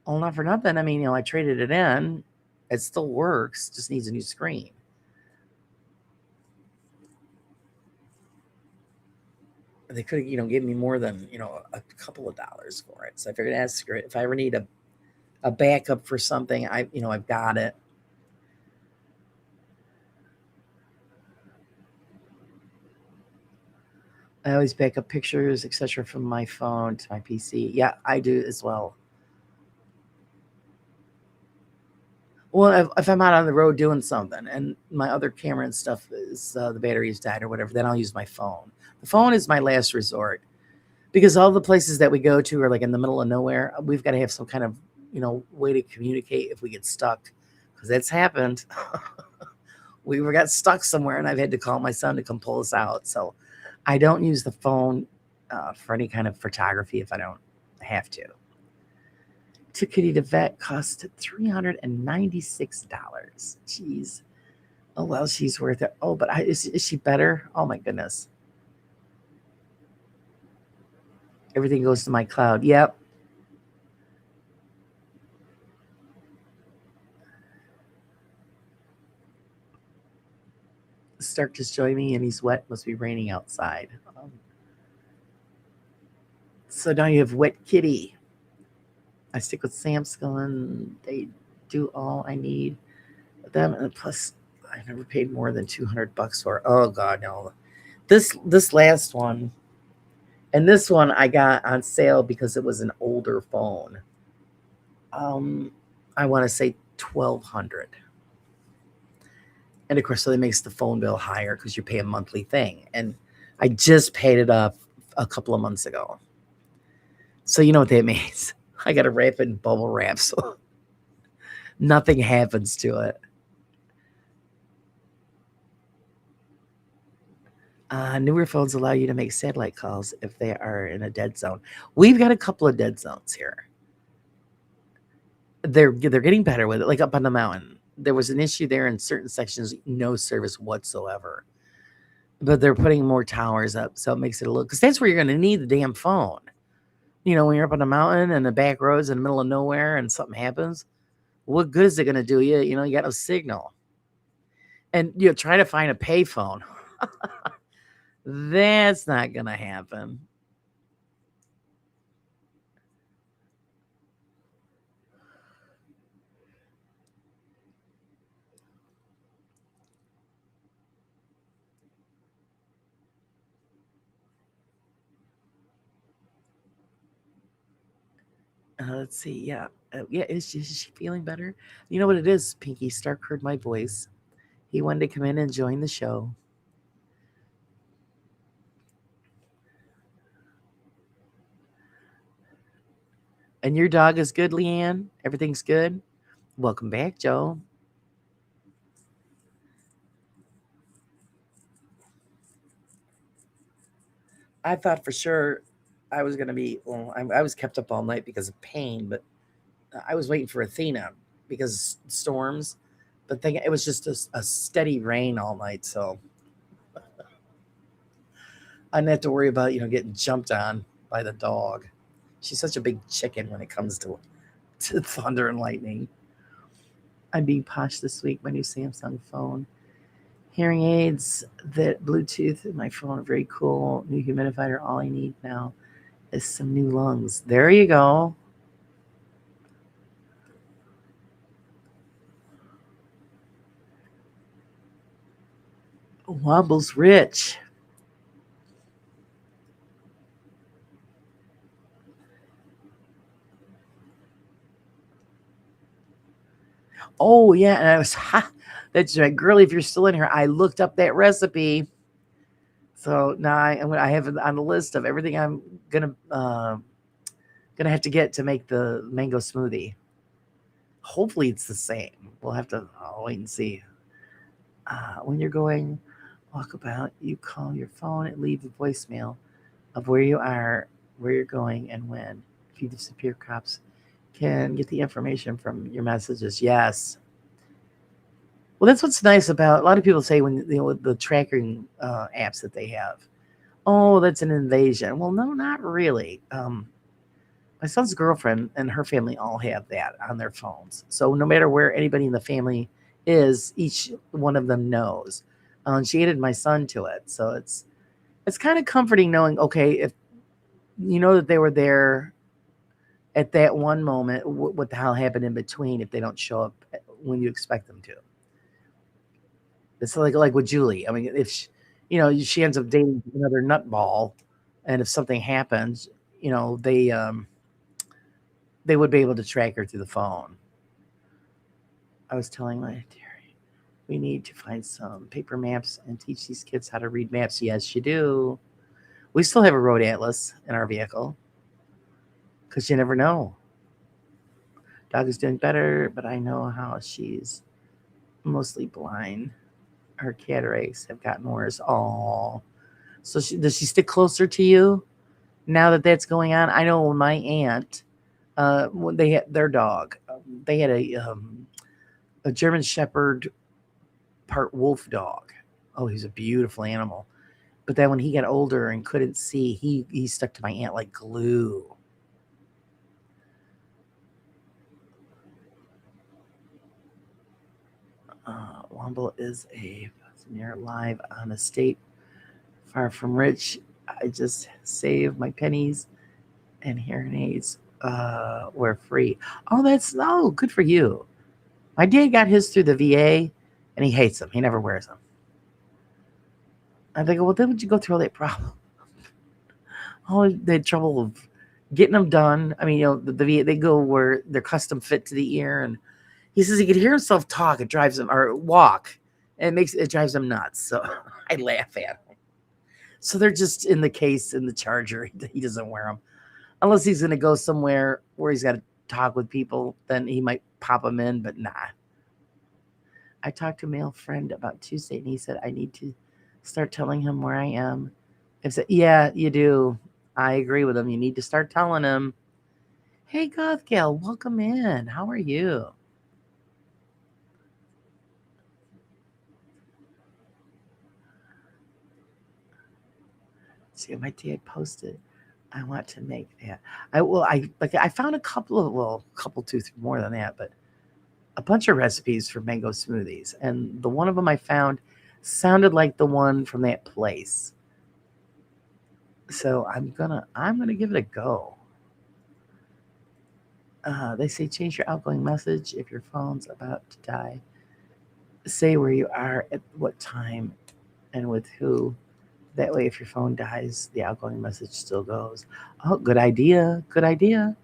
Well, not for nothing. I mean, I traded it in. It still works, just needs a new screen. They could have, given me more than, a couple of dollars for it. So I figured, that's great. If I ever need a backup for something, I've got it. I always back up pictures, etc., from my phone to my PC. Yeah, I do as well. Well, if I'm out on the road doing something and my other camera and stuff is the battery's died or whatever, then I'll use my phone. The phone is my last resort because all the places that we go to are like in the middle of nowhere. We've got to have some kind of way to communicate if we get stuck, because that's happened. We got stuck somewhere, and I've had to call my son to come pull us out. So I don't use the phone for any kind of photography if I don't have to. Took Kitty to vet, cost $396. Jeez. Oh well, she's worth it. Oh, but is she better? Oh my goodness. Everything goes to my cloud. Yep. Stark just joined me, and he's wet. Must be raining outside. So now you have Wet Kitty. I stick with Samsung. They do all I need. Them and plus, I never paid more than 200 bucks for. Oh God, no! This last one and this one I got on sale because it was an older phone. Um, I want to say 1200, and of course, so that makes the phone bill higher because you pay a monthly thing. And I just paid it up a couple of months ago. So you know what that means? I got to wrap it in bubble wrap so nothing happens to it. Newer phones allow you to make satellite calls if they are in a dead zone. We've got a couple of dead zones here. They're getting better with it. Like up on the mountain, there was an issue there in certain sections, no service whatsoever. But they're putting more towers up, so it makes it a little because that's where you're going to need the damn phone. You know, when you're up on the mountain and the back roads in the middle of nowhere and something happens, what good is it going to do you? You know, you got no signal, and you try to find a payphone. That's not going to happen. Let's see. Yeah. Yeah. Is she feeling better? You know what it is, Pinky? Stark heard my voice. He wanted to come in and join the show. And your dog is good, Leanne? Everything's good? Welcome back, Joe. I thought for sure I was going to be, well, I was kept up all night because of pain, but I was waiting for Athena because storms. But it was just a steady rain all night. So I didn't have to worry about, getting jumped on by the dog. She's such a big chicken when it comes to thunder and lightning. I'm being posh this week. My new Samsung phone. Hearing aids that Bluetooth in my phone are very cool. New humidifier. All I need now is some new lungs. There you go. Wobbles Rich. Oh yeah, and I was that's right, girlie. If you're still in here, I looked up that recipe. So now I have it on the list of everything I'm gonna have to get to make the mango smoothie. Hopefully it's the same. We'll have to wait and see. When you're going walkabout, you call your phone and leave a voicemail of where you are, where you're going, and when. If you disappear, cops can get the information from your messages. Yes. Well, that's what's nice about a lot of people say when the tracking apps that they have. Oh, that's an invasion. Well, no, not really. My son's girlfriend and her family all have that on their phones. So no matter where anybody in the family is, each one of them knows. And she added my son to it, so it's kind of comforting knowing. Okay, if you know that they were there at that one moment, what the hell happened in between if they don't show up when you expect them to? It's like with Julie. I mean, if she ends up dating another nutball, and if something happens, they would be able to track her through the phone. I was telling my Terry, we need to find some paper maps and teach these kids how to read maps. Yes, you do. We still have a road atlas in our vehicle because you never know. Dog is doing better, but I know how she's mostly blind. Her cataracts have gotten worse. Oh, so does she stick closer to you now that that's going on? I know my aunt, when they had their dog, they had a German Shepherd part wolf dog. Oh, he's a beautiful animal. But then when he got older and couldn't see, he stuck to my aunt like glue. Womble is a near live on a state far from rich. I just save my pennies and hearing aids were free. Oh, good for you. My dad got his through the VA, and he hates them. He never wears them. I think, well, then would you go through all that problem? All the trouble of getting them done. I mean, the VA, they go where they're custom fit to the ear, and he says he could hear himself talk. It drives him or walk, and it drives him nuts. So I laugh at him. So they're just in the case in the charger. He doesn't wear them unless he's going to go somewhere where he's got to talk with people. Then he might pop them in, but nah. I talked to a male friend about Tuesday, and he said I need to start telling him where I am. I said, yeah, you do. I agree with him. You need to start telling him. Hey, Goth Gal, welcome in. How are you? See, my dad posted. I want to make that. I found a couple two, three, more than that, but a bunch of recipes for mango smoothies, and the one of them I found sounded like the one from that place. So I'm gonna give it a go. They say change your outgoing message if your phone's about to die. Say where you are at what time and with who. That way, if your phone dies, the outgoing message still goes. Oh, good idea. Good idea.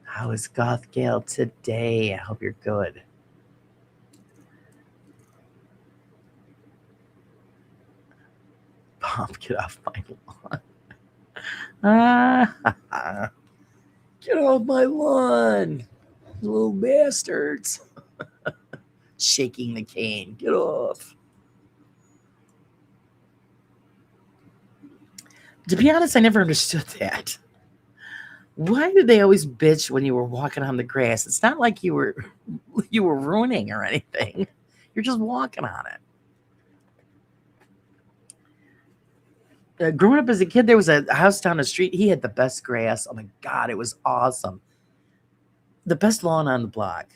How is Goth Gale today? I hope you're good. Bob, get off my lawn. Get off my lawn, little bastards. Shaking the cane. Get off. To be honest, I never understood that. Why did they always bitch when you were walking on the grass? It's not like you were ruining or anything. You're just walking on it. Growing up as a kid, there was a house down the street. He had the best grass. Oh my God, it was awesome. The best lawn on the block.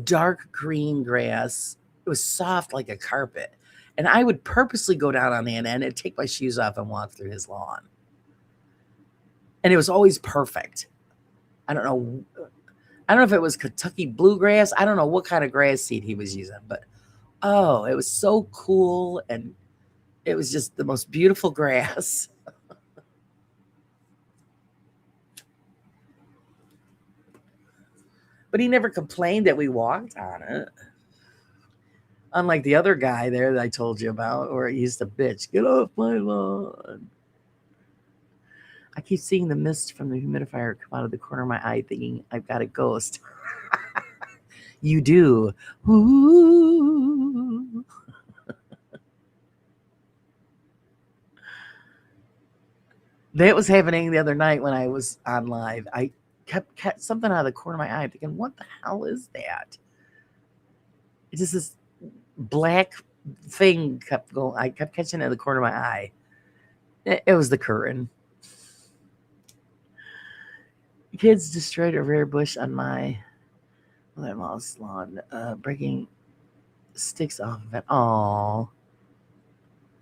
Dark green grass. It was soft like a carpet. And I would purposely go down on the end and take my shoes off and walk through his lawn. And it was always perfect. I don't know. I don't know if it was Kentucky bluegrass. I don't know what kind of grass seed he was using, but oh, it was so cool, and it was just the most beautiful grass. But he never complained that we walked on it. Unlike the other guy there that I told you about, where he used to bitch, get off my lawn. I keep seeing the mist from the humidifier come out of the corner of my eye, thinking I've got a ghost. You do. Ooh. That was happening the other night when I was on live. I kept something out of the corner of my eye, thinking, what the hell is that? It's just this black thing kept going. I kept catching it in the corner of my eye. It was the curtain. Kids destroyed a rare bush on my mom's lawn, breaking sticks off of it. Oh,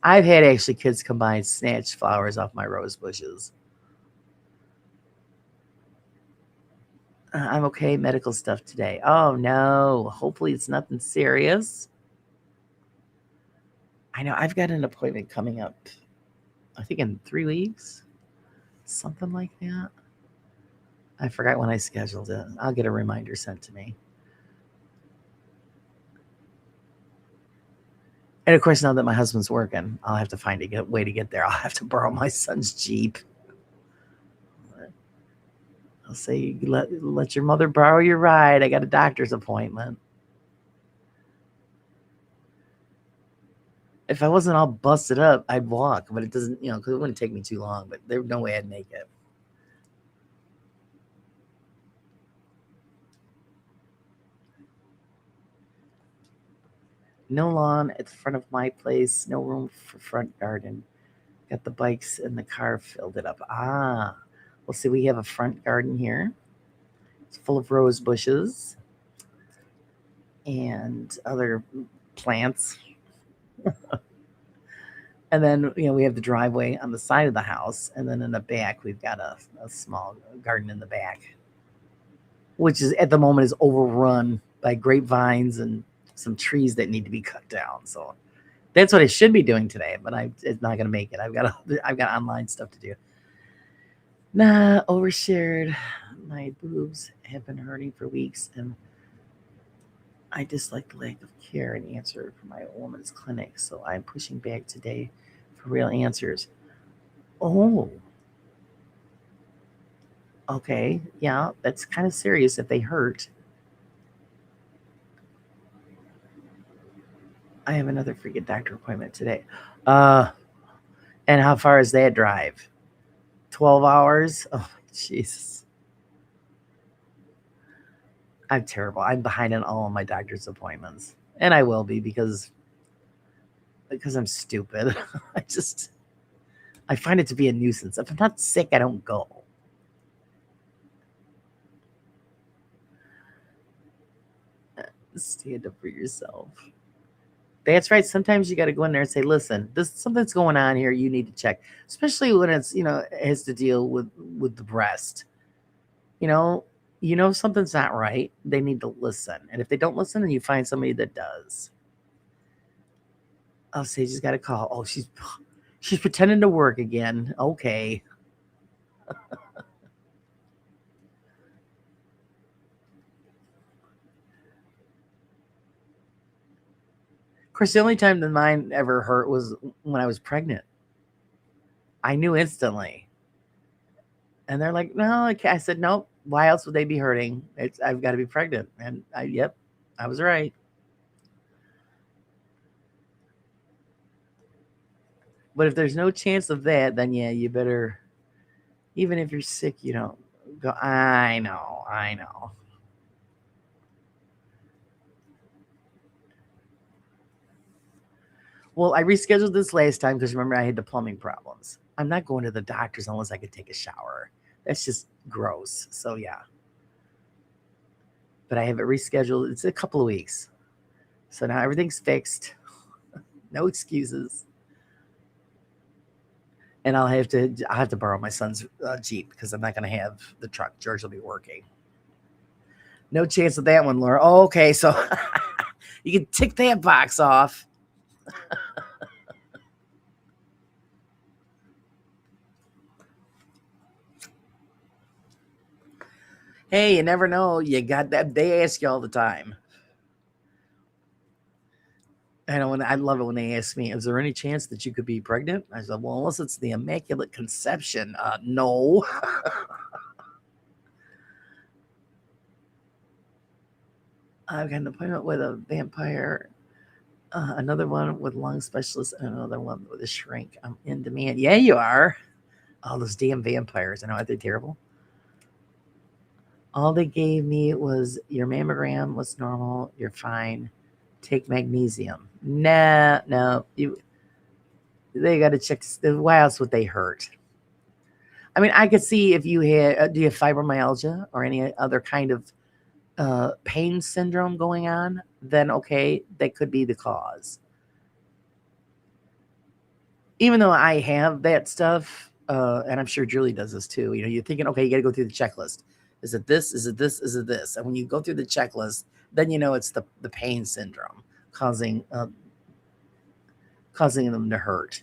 I've had actually kids come by and snatch flowers off my rose bushes. I'm okay. Medical stuff today. Oh no. Hopefully it's nothing serious. I know I've got an appointment coming up. I think in 3 weeks, something like that. I forgot when I scheduled it. I'll get a reminder sent to me. And of course, now that my husband's working, I'll have to find a way to get there. I'll have to borrow my son's Jeep. I'll say, let your mother borrow your ride. I got a doctor's appointment. If I wasn't all busted up, I'd walk, but it doesn't, because it wouldn't take me too long, but there's no way I'd make it. No lawn at the front of my place, no room for front garden. Got the bikes and the car filled it up. Well, see, we have a front garden here. It's full of rose bushes and other plants. And then, we have the driveway on the side of the house. And then in the back, we've got a small garden in the back, which is at the moment is overrun by grapevines and some trees that need to be cut down. So that's what I should be doing today, but it's not going to make it. I've got online stuff to do. Nah, overshared. My boobs have been hurting for weeks, and I dislike the lack of care and answer from my woman's clinic, so I'm pushing back today for real answers. Oh, okay. Yeah, that's kind of serious if they hurt. I have another freaking doctor appointment today. Uh, and how far is that drive? 12 hours? Oh, Jesus. I'm terrible. I'm behind on all of my doctor's appointments. And I will be because I'm stupid. I just I find it to be a nuisance. If I'm not sick, I don't go. Stand up for yourself. That's right. Sometimes you got to go in there and say, "Listen, this something's going on here. You need to check." Especially when it's it has to deal with the breast. You know, something's not right. They need to listen, and if they don't listen, then you find somebody that does. Oh, Sage has got a call. Oh, she's pretending to work again. Okay. Of course, the only time that mine ever hurt was when I was pregnant. I knew instantly. And they're like, no, okay. I said, nope. Why else would they be hurting? I've got to be pregnant. And yep, I was right. But if there's no chance of that, then yeah, you better, even if you're sick, you don't go. I know, I know. Well, I rescheduled this last time because remember I had the plumbing problems. I'm not going to the doctors unless I could take a shower. That's just gross. So yeah, but I have it rescheduled. It's a couple of weeks. So now everything's fixed. No excuses. And I'll have to borrow my son's Jeep because I'm not going to have the truck. George will be working. No chance of that one, Laura. Oh, okay, so you can tick that box off. Hey, you never know. You got that. They ask you all the time. And when I love it when they ask me, "Is there any chance that you could be pregnant?" I said, "Well, unless it's the immaculate conception, no." I've got an appointment with a vampire, another one with lung specialist, and another one with a shrink. I'm in demand. Yeah, you are. All those damn vampires. I know, aren't they terrible? All they gave me was your mammogram was normal. You're fine. Take magnesium. Nah, no. They got to check. Why else would they hurt? I mean, I could see if you had, do you have fibromyalgia or any other kind of pain syndrome going on? Then okay, that could be the cause. Even though I have that stuff, and I'm sure Julie does this too. You're thinking, okay, you got to go through the checklist. Is it this? Is it this? Is it this? And when you go through the checklist, then it's the pain syndrome causing causing them to hurt.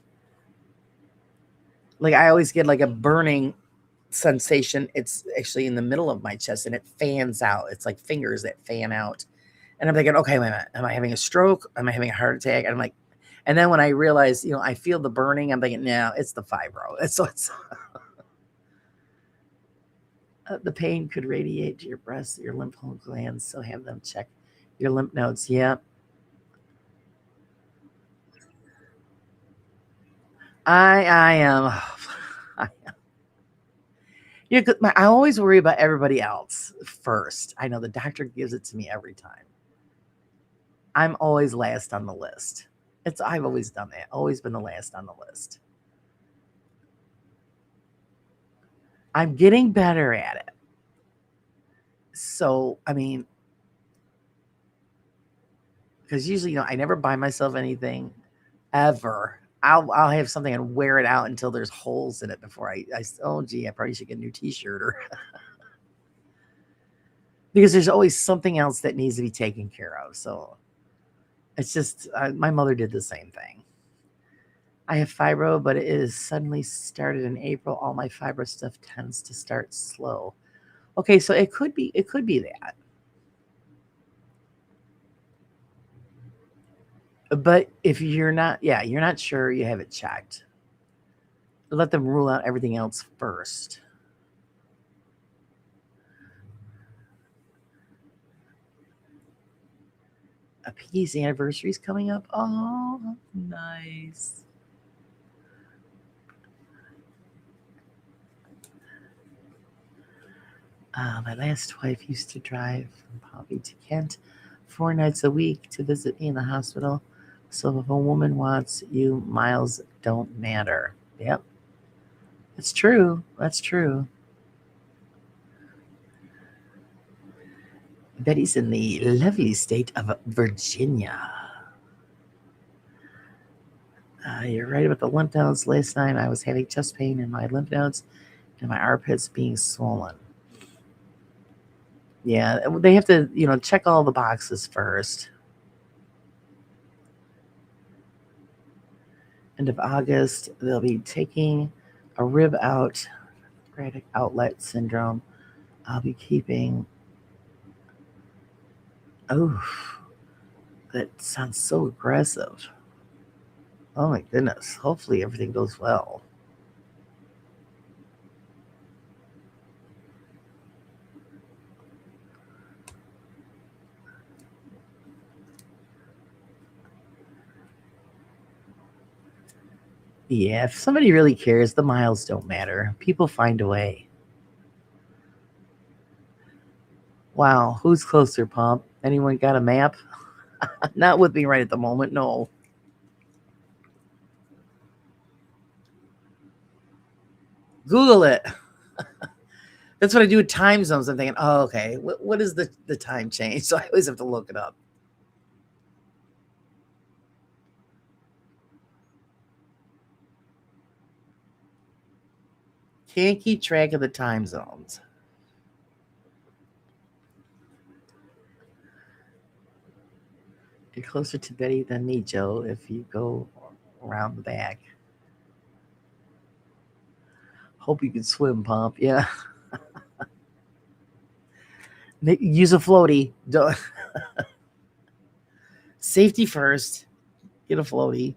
Like I always get like a burning sensation. It's actually in the middle of my chest and it fans out. It's like fingers that fan out. And I'm thinking, okay, wait a minute. Am I having a stroke? Am I having a heart attack? And I'm like, and then when I realize, I feel the burning, I'm thinking, no, it's the fibro. So it's the pain could radiate to your breasts, your lymph node glands. So have them check your lymph nodes. Yeah. I am. Yeah, I always worry about everybody else first. I know the doctor gives it to me every time. I'm always last on the list. I've always done that. Always been the last on the list. I'm getting better at it. So, I mean, because usually, I never buy myself anything ever. I'll have something and wear it out until there's holes in it before oh gee, I probably should get a new t-shirt or because there's always something else that needs to be taken care of. So it's just my mother did the same thing. I have fibro, but it is suddenly started in April. All my fibro stuff tends to start slow. Okay, so it could be that. But if you're not sure, you have it checked. Let them rule out everything else first. A Piggy's anniversary is coming up. Oh, nice. My last wife used to drive from Pompey to Kent 4 nights a week to visit me in the hospital. So if a woman wants you, miles don't matter. Yep, it's true. That's true. Betty's in the lovely state of Virginia. You're right about the lymph nodes. Last night I was having chest pain in my lymph nodes and my armpits being swollen. Yeah, they have to, check all the boxes first. End of August, they'll be taking a rib out, pancreatic outlet syndrome. I'll be keeping. Oh, that sounds so aggressive. Oh my goodness. Hopefully everything goes well. Yeah, if somebody really cares, the miles don't matter. People find a way. Wow, who's closer, Pump? Anyone got a map? Not with me right at the moment, no. Google it. That's what I do with time zones. I'm thinking, oh, okay, what is the time change? So I always have to look it up. Can't keep track of the time zones. You're closer to Betty than me, Joe, if you go around the back. Hope you can swim, Pump. Yeah. Use a floaty. Safety first. Get a floaty.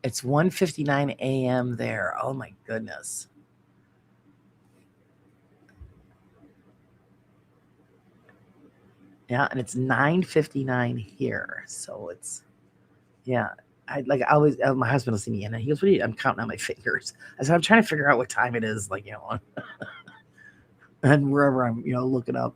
It's 1:59 a.m. there. Oh my goodness. Yeah, and it's 9:59 here. So it's yeah. I always my husband will see me and he goes, "What are you?" I'm counting on my fingers. I said, "I'm trying to figure out what time it is." And wherever I'm, looking up.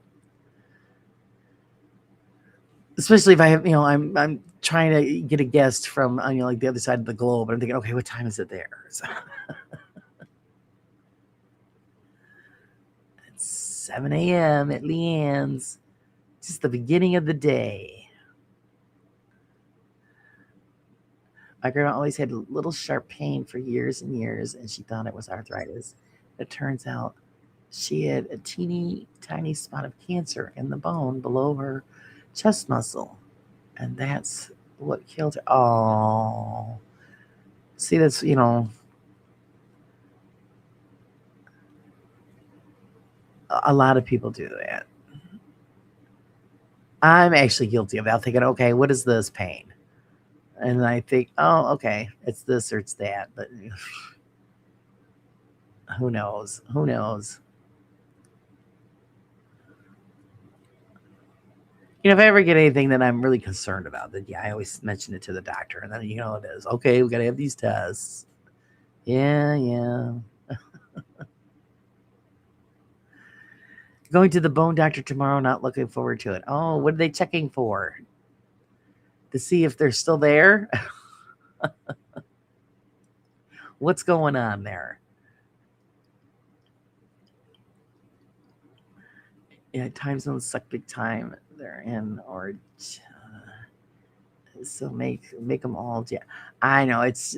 Especially if I have, I'm trying to get a guest from, like the other side of the globe. And I'm thinking, okay, what time is it there? So it's 7 a.m. at Leanne's. Just the beginning of the day. My grandma always had a little sharp pain for years and years, and she thought it was arthritis. It turns out she had a teeny tiny spot of cancer in the bone below her chest muscle. And that's what killed her. Oh, see, that's, a lot of people do that. I'm actually guilty of that. Thinking, okay, what is this pain? And I think, oh, okay, it's this or it's that. But who knows? Who knows? If I ever get anything that I'm really concerned about, then yeah, I always mention it to the doctor. And then, it is. Okay, we got to have these tests. Yeah, yeah. Going to the bone doctor tomorrow, not looking forward to it. Oh, what are they checking for? To see if they're still there? What's going on there? Yeah, time zones suck big time. They're in or so make them all. Yeah, I know it's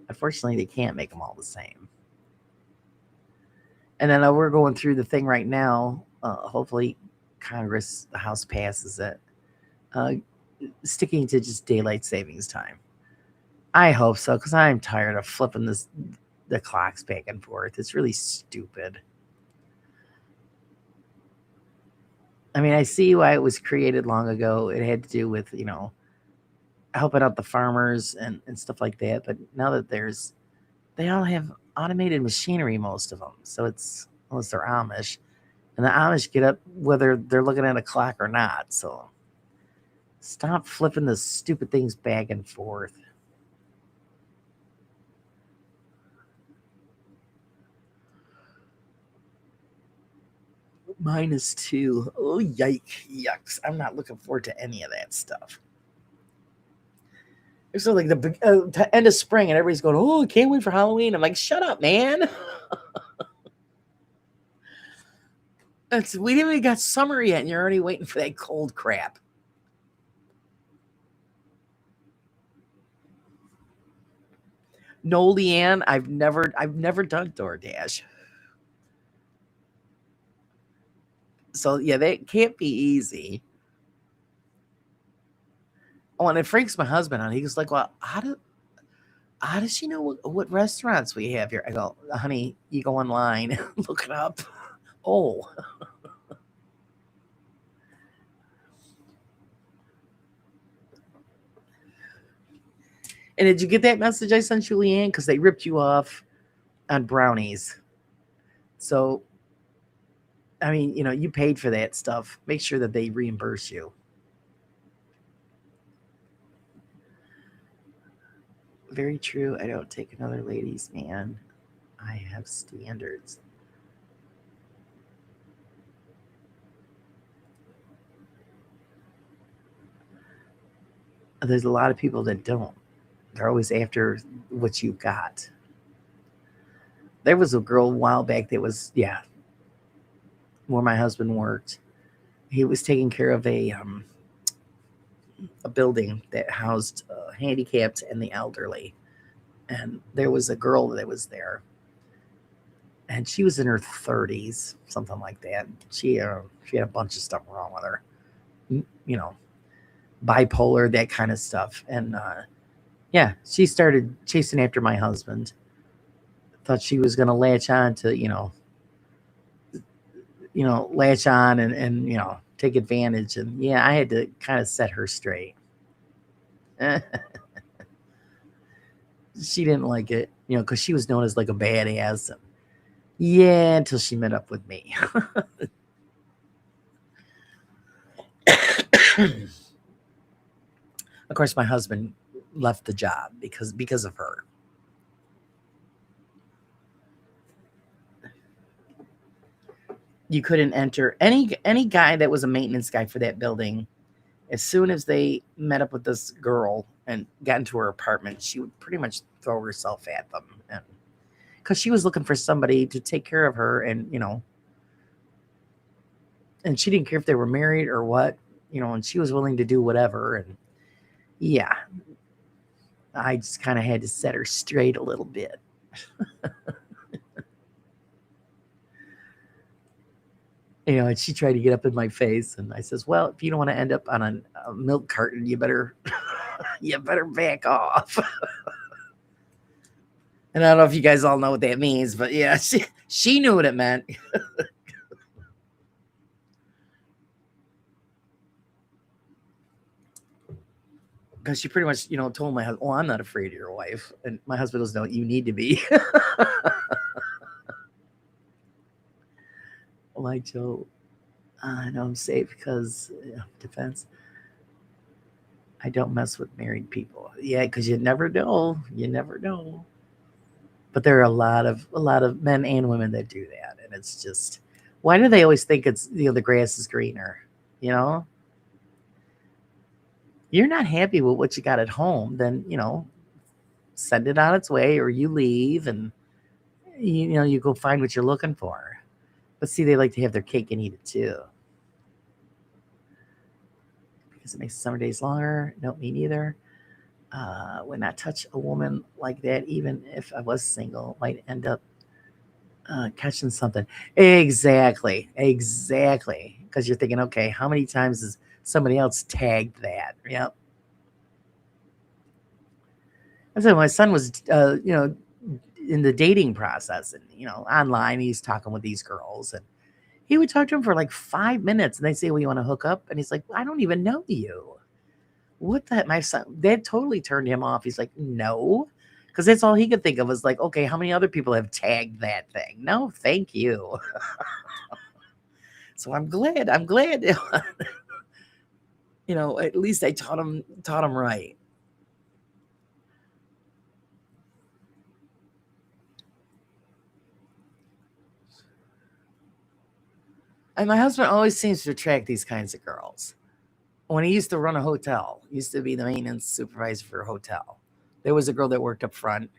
unfortunately they can't make them all the same. And then we're going through the thing right now. Hopefully, Congress, the House passes it, uh, sticking to just daylight savings time. I hope so because I'm tired of flipping the clocks back and forth. It's really stupid. I mean, I see why it was created long ago. It had to do with helping out the farmers and stuff like that. But now that they all have automated machinery, most of them. So it's unless they're Amish, and the Amish get up whether they're looking at a clock or not. So stop flipping the stupid things back and forth. -2. Oh, yike, yucks! I'm not looking forward to any of that stuff. It's like the end of spring, and everybody's going, "Oh, can't wait for Halloween." I'm like, "Shut up, man!" We didn't even got summer yet, and you're already waiting for that cold crap. No, Leanne, I've never done DoorDash, so yeah, that can't be easy. Oh, and it freaks my husband out. He goes like, "Well, how does she know what restaurants we have here?" I go, "Honey, you go online, look it up." Oh, and did you get that message I sent you, Leanne? Because they ripped you off on brownies. So, I mean, you paid for that stuff. Make sure that they reimburse you. Very true. I don't take another ladies' man. I have standards. There's a lot of people that don't. They're always after what you got. There was a girl a while back that was, yeah, where my husband worked. He was taking care of a building that housed handicapped and the elderly. And there was a girl that was there, and she was in her 30s, something like that. She had a bunch of stuff wrong with her, you know, bipolar, that kind of stuff. And yeah, she started chasing after my husband. Thought she was gonna latch on to latch on and take advantage. And yeah, I had to kind of set her straight. She didn't like it, because she was known as like a badass. And yeah, until she met up with me. Of course, my husband left the job because of her. You couldn't enter any guy that was a maintenance guy for that building. As soon as they met up with this girl and got into her apartment, she would pretty much throw herself at them, and because she was looking for somebody to take care of her, and she didn't care if they were married or what, and she was willing to do whatever. And yeah, I just kind of had to set her straight a little bit. And she tried to get up in my face, and I says, "Well, if you don't want to end up on a milk carton, you better you better back off." And I don't know if you guys all know what that means, but yeah, she knew what it meant. Because she pretty much, told my husband, "Oh, I'm not afraid of your wife," and my husband goes, "No, you need to be." Like Joe, I know I'm safe because defense. I don't mess with married people. Yeah, because you never know. You never know. But there are a lot of men and women that do that, and it's just, why do they always think it's the grass is greener? You know, you're not happy with what you got at home, then send it on its way, or you leave and you go find what you're looking for. But see, they like to have their cake and eat it too. Because it makes summer days longer. No, me neither. Would not touch a woman like that, even if I was single. Might end up catching something. Exactly. Exactly. Because you're thinking, okay, how many times has somebody else tagged that? Yep. I said my son was, in the dating process and, online, he's talking with these girls and he would talk to them for like 5 minutes and they say, well, you want to hook up? And he's like, I don't even know you. What the, my son, that totally turned him off. He's like, no, because that's all he could think of was like, okay, how many other people have tagged that thing? No, thank you. So I'm glad, at least I taught him right. And my husband always seems to attract these kinds of girls. When he used to run a hotel, he used to be the maintenance supervisor for a hotel. There was a girl that worked up front,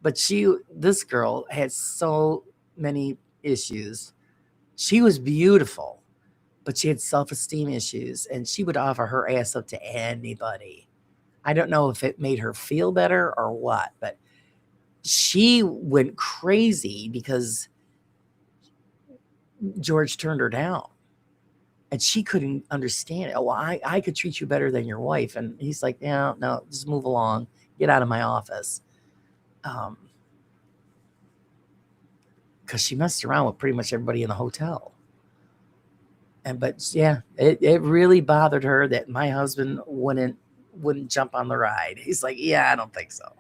but this girl had so many issues. She was beautiful, but she had self-esteem issues and she would offer her ass up to anybody. I don't know if it made her feel better or what, but she went crazy because George turned her down. And she couldn't understand it. Oh, I could treat you better than your wife. And he's like, yeah, no, just move along. Get out of my office. Because she messed around with pretty much everybody in the hotel. But yeah, it really bothered her that my husband wouldn't jump on the ride. He's like, yeah, I don't think so.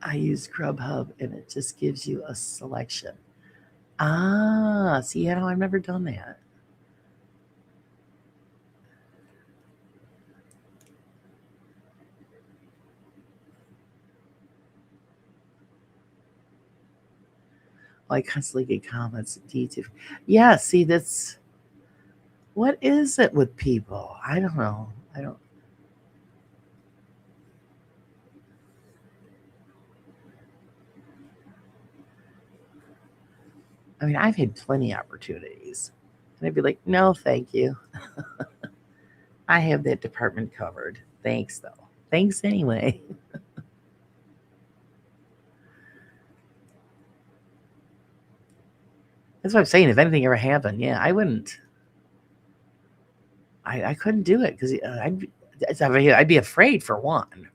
I use Grubhub and it just gives you a selection. Ah, see, I've never done that. I constantly get comments. DT. Yeah, see, that's what is it with people? I don't know. I don't. I mean, I've had plenty of opportunities, and I'd be like, no, thank you. I have that department covered. Thanks, though. Thanks anyway. That's what I'm saying. If anything ever happened, yeah, I wouldn't. I couldn't do it because I'd be afraid for one,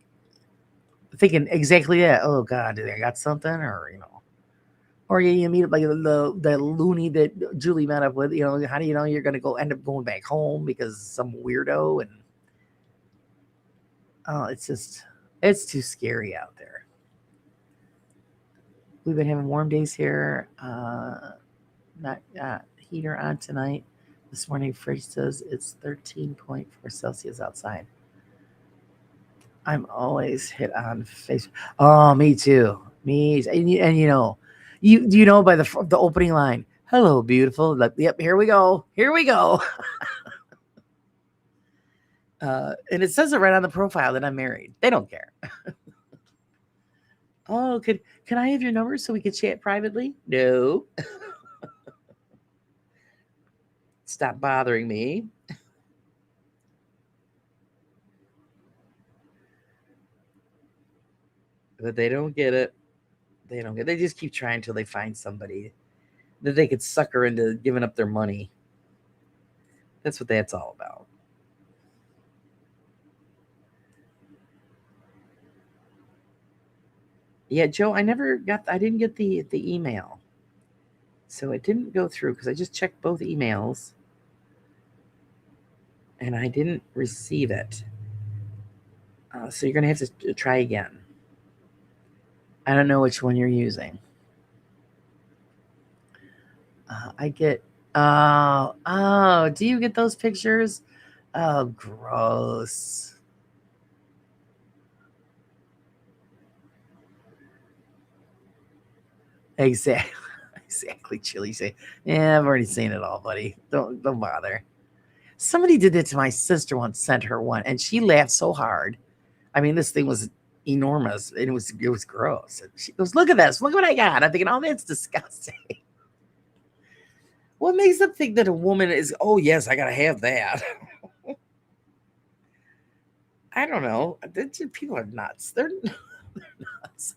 thinking exactly that. Oh God, did I got something, or you meet up like the loony that Julie met up with. How do you know you're gonna end up going back home because some weirdo and oh, it's too scary out there. We've been having warm days here. Not heater on tonight. This morning, fridge says it's 13.4 Celsius outside. I'm always hit on Facebook. Oh, me too. Me and you know by the opening line. Hello, beautiful. Like, yep, here we go. Here we go. And it says it right on the profile that I'm married. They don't care. Oh, can I have your number so we could chat privately? No. Stop bothering me. But they don't get it. They don't get. They just keep trying until they find somebody that they could sucker into giving up their money. That's what that's all about. Yeah, Joe, I didn't get the email. So it didn't go through because I just checked both emails and I didn't receive it. So you're going to have to try again. I don't know which one you're using. I get, oh, do you get those pictures? Oh, gross. Exactly. Exactly, Chili. Say, yeah, I've already seen it all, buddy. Don't bother. Somebody did it to my sister once. Sent her one, and she laughed so hard. I mean, this thing was enormous, and it was gross. And she goes, "Look at this! Look what I got!" I'm thinking, "Oh, that's disgusting." What makes them think that a woman is? Oh yes, I gotta have that. I don't know. People are nuts. They're nuts.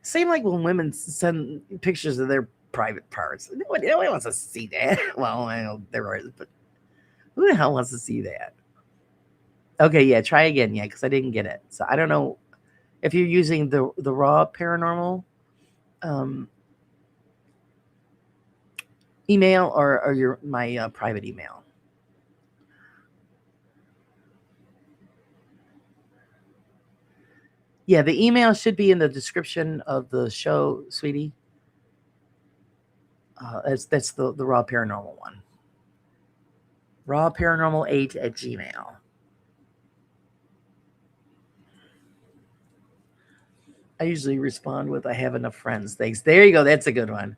Same like when women send pictures of their private parts. Nobody wants to see that. Well, I know there is, but who the hell wants to see that? Okay, yeah, try again, yeah, because I didn't get it. So I don't know if you're using the raw paranormal um, email or your my private email. Yeah, the email should be in the description of the show, sweetie. That's the raw paranormal one. Raw paranormal 8 at Gmail. I usually respond with I have enough friends. Thanks. There you go. That's a good one.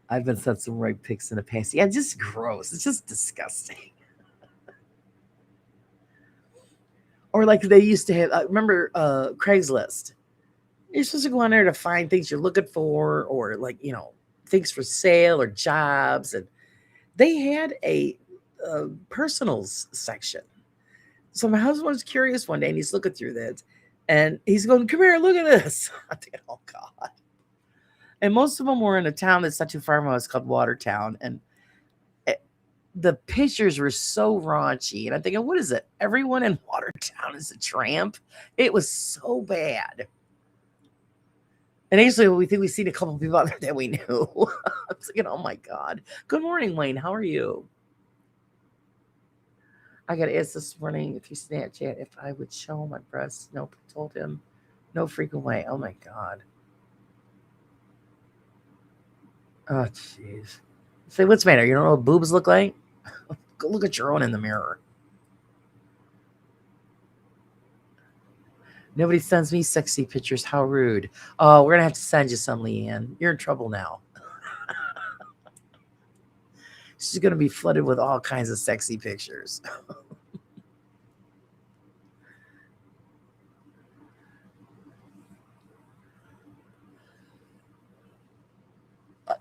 I've been sent some right pics in the past. Yeah, just gross. It's just disgusting. Or like they used to have. Remember Craigslist? You're supposed to go on there to find things you're looking for, or like things for sale or jobs, and they had a personals section. So my husband was curious one day, and he's looking through that, and he's going, "Come here, look at this." I'm thinking, "Oh God!" And most of them were in a town that's not too far from us called Watertown, and it, the pictures were so raunchy. And I'm thinking, "What is it? Everyone in Watertown is a tramp." It was so bad. And actually, we think we've seen a couple of people out there that we knew. I was thinking, "Oh my God!" Good morning, Wayne. How are you? I got asked this morning if you Snapchat if I would show my breasts. Nope. Told him, no freaking way. Oh my God. Oh jeez. Say, what's the matter? You don't know what boobs look like? Go look at your own in the mirror. Nobody sends me sexy pictures. How rude. Oh, we're gonna have to send you some, Leanne. You're in trouble now. She's gonna be flooded with all kinds of sexy pictures.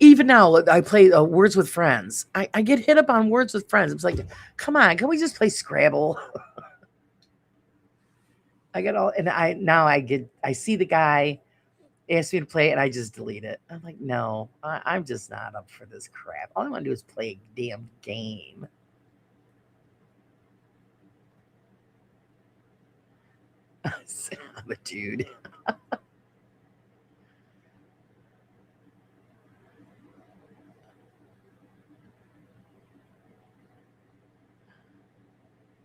Even now, I play Words with Friends. I get hit up on Words with Friends. It's like, come on, can we just play Scrabble? I get all, and I see the guy ask me to play, and I just delete it. I'm like, no, I'm just not up for this crap. All I want to do is play a damn game. I'm a dude.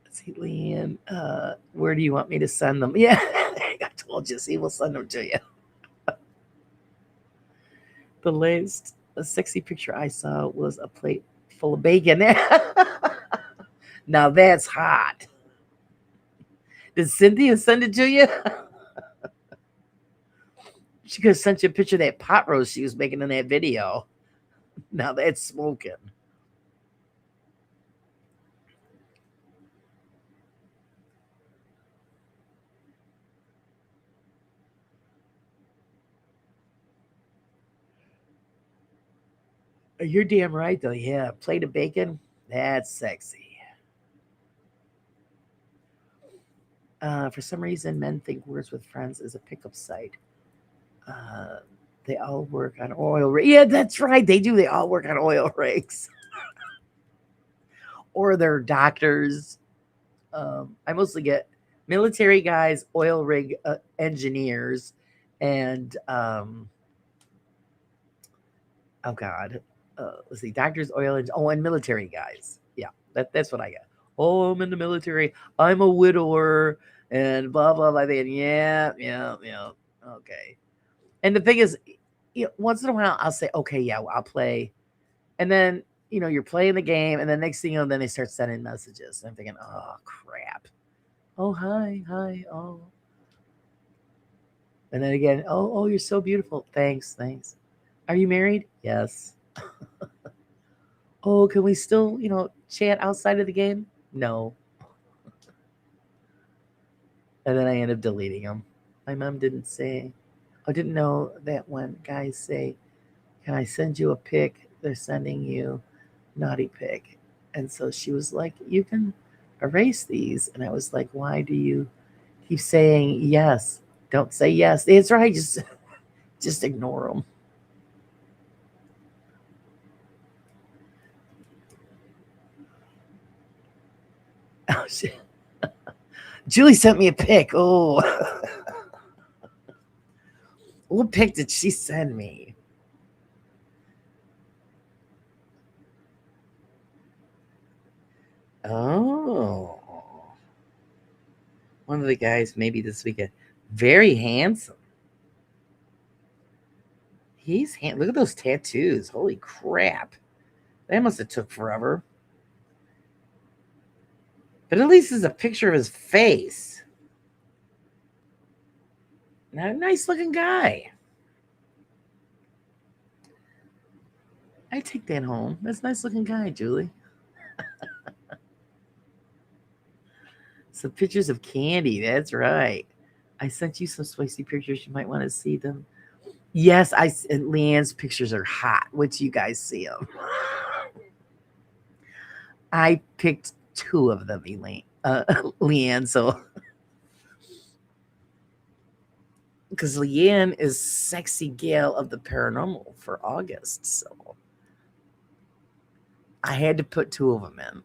Let's see, Leanne, where do you want me to send them? Yeah, I told you. See, we'll send them to you. The latest a sexy picture I saw was a plate full of bacon. Now that's hot. Did Cynthia send it to you? She could have sent you a picture of that pot roast she was making in that video. Now that's smoking. You're damn right, though. Yeah, a plate of bacon. That's sexy. For some reason, men think Words with Friends is a pickup site. Uh, they all work on oil rigs. Yeah, that's right. They do. They all work on oil rigs. Or they're doctors. I mostly get military guys, oil rig engineers, and oh god, let's see, doctors, and military guys. Yeah, that's what I get. Oh, I'm in the military. I'm a widower, and blah blah blah. Yeah, yeah, yeah. Okay. And the thing is, once in a while, I'll say, okay, yeah, well, I'll play, and then you're playing the game, and then next thing you know, then they start sending messages. And I'm thinking, oh crap. Oh hi, hi. Oh, and then again, oh, you're so beautiful. Thanks, thanks. Are you married? Yes. Oh, can we still, chat outside of the game? No. And then I end up deleting them. My mom didn't say, I didn't know that when guys say, can I send you a pic? They're sending you naughty pic. And so she was like, you can erase these. And I was like, why do you keep saying yes? Don't say yes. It's right. Just ignore them. Oh, shit. Julie sent me a pic. Oh, what pic did she send me? Oh, one of the guys maybe this weekend. Very handsome. Look at those tattoos. Holy crap. That must have took forever. But at least it's a picture of his face. Now, nice looking guy. I take that home. That's a nice looking guy, Julie. Some pictures of candy. That's right. I sent you some spicy pictures. You might want to see them. Yes, and Leanne's pictures are hot. Wait till you guys see them. I picked two of them, Elaine, Leanne. So, because Leanne is sexy gal of the paranormal for August, so I had to put two of them in.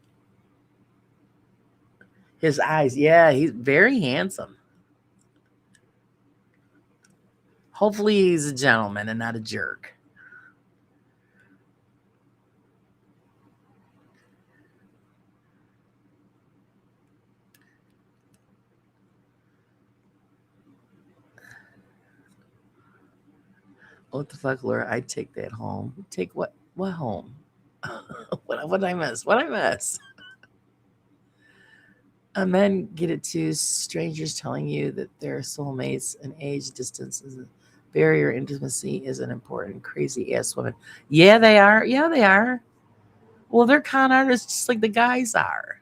His eyes, yeah, he's very handsome. Hopefully, he's a gentleman and not a jerk. What the fuck, Laura? I'd take that home. Take what? What home? What did I miss? What did I miss? Men get it too. Strangers telling you that they're soulmates and age distance is a barrier. Intimacy isn't important. Crazy ass women. Yeah, they are. Yeah, they are. Well, they're con artists just like the guys are.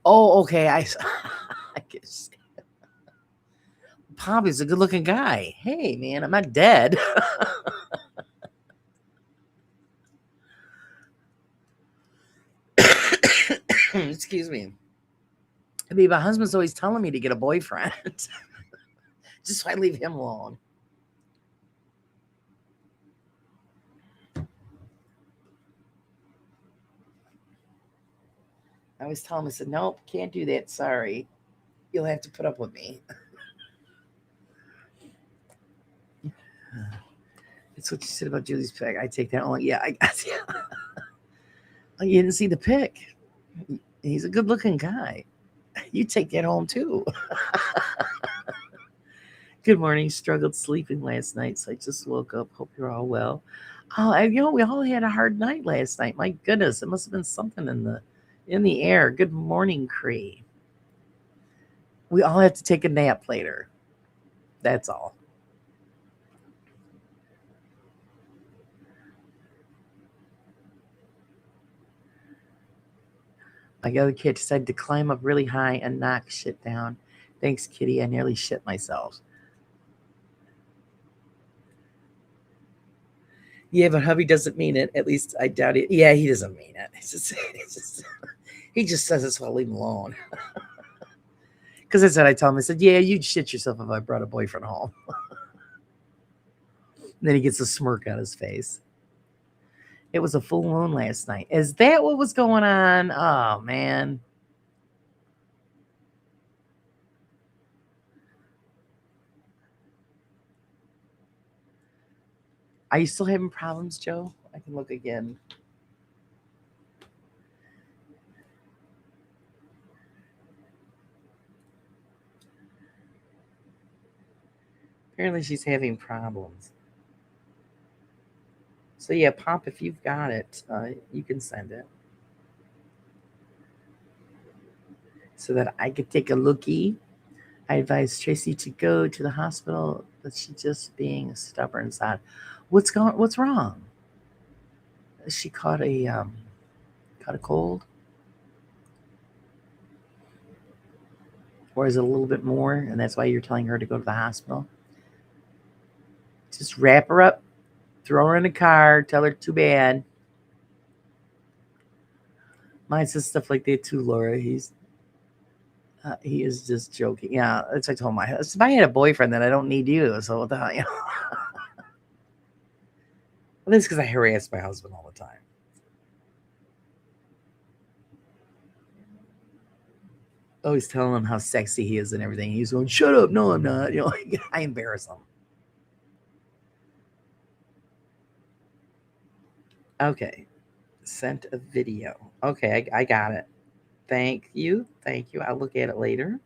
Oh, okay. I guess Poppy's a good looking guy. Hey, man, I'm not dead. Excuse me. I mean, my husband's always telling me to get a boyfriend. Just so I leave him alone. I always tell him, I said, nope, can't do that. Sorry. You'll have to put up with me. That's what you said about Julie's pic. I take that on. Yeah, I guess. Yeah. Oh, you didn't see the pic. He's a good looking guy. You take that home too. Good morning. Struggled sleeping last night, so I just woke up. Hope you're all well. Oh, we all had a hard night last night. My goodness, it must have been something in the air. Good morning, Cree. We all have to take a nap later. That's all. My other kid decided to climb up really high and knock shit down. Thanks, Kitty. I nearly shit myself. Yeah, but hubby doesn't mean it. At least I doubt it. Yeah, he doesn't mean it. He just says it so I'll leave him alone. Because I said, I told him, I said, yeah, you'd shit yourself if I brought a boyfriend home. And then he gets a smirk on his face. It was a full moon last night. Is that what was going on? Oh, man. Are you still having problems, Joe? I can look again. Apparently, she's having problems. So, yeah, Pop, if you've got it, you can send it. so that I could take a lookie. I advised Tracy to go to the hospital, but she's just being stubborn. Sad. What's wrong? She caught a cold, or is it a little bit more, and that's why you're telling her to go to the hospital? Just wrap her up, throw her in the car, tell her too bad. Mine says stuff like that too, Laura. He is just joking. Yeah, that's what I told my husband. If I had a boyfriend, then I don't need you. So what the hell, you know? Well, that's because I harass my husband all the time. Always telling him how sexy he is and everything. He's going, "Shut up! No, I'm not." You know, I embarrass him. Okay, sent a video. Okay, I got it. Thank you. Thank you. I'll look at it later.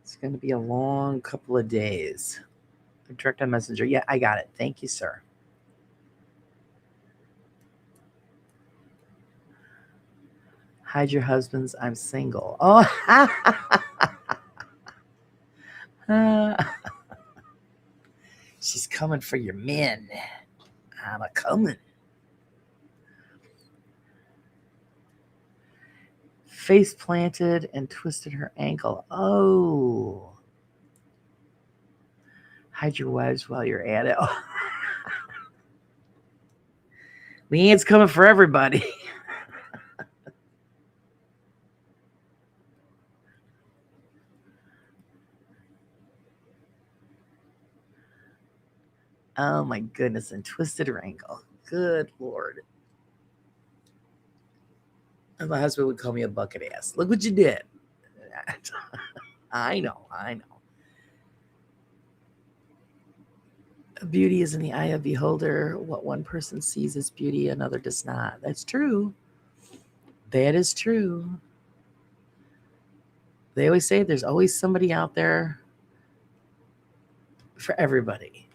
It's going to be a long couple of days. Direct on Messenger. Yeah, I got it. Thank you, sir. Hide your husbands. I'm single. Oh, she's coming for your men. I'm a coming. Face planted and twisted her ankle. Oh. Hide your wives while you're at it. Oh. Leanne's coming for everybody. Oh my goodness. And twisted her ankle. Good Lord. And my husband would call me a bucket ass. Look what you did. I know. Beauty is in the eye of the beholder. What one person sees as beauty, another does not. That's true. That is true. They always say there's always somebody out there for everybody.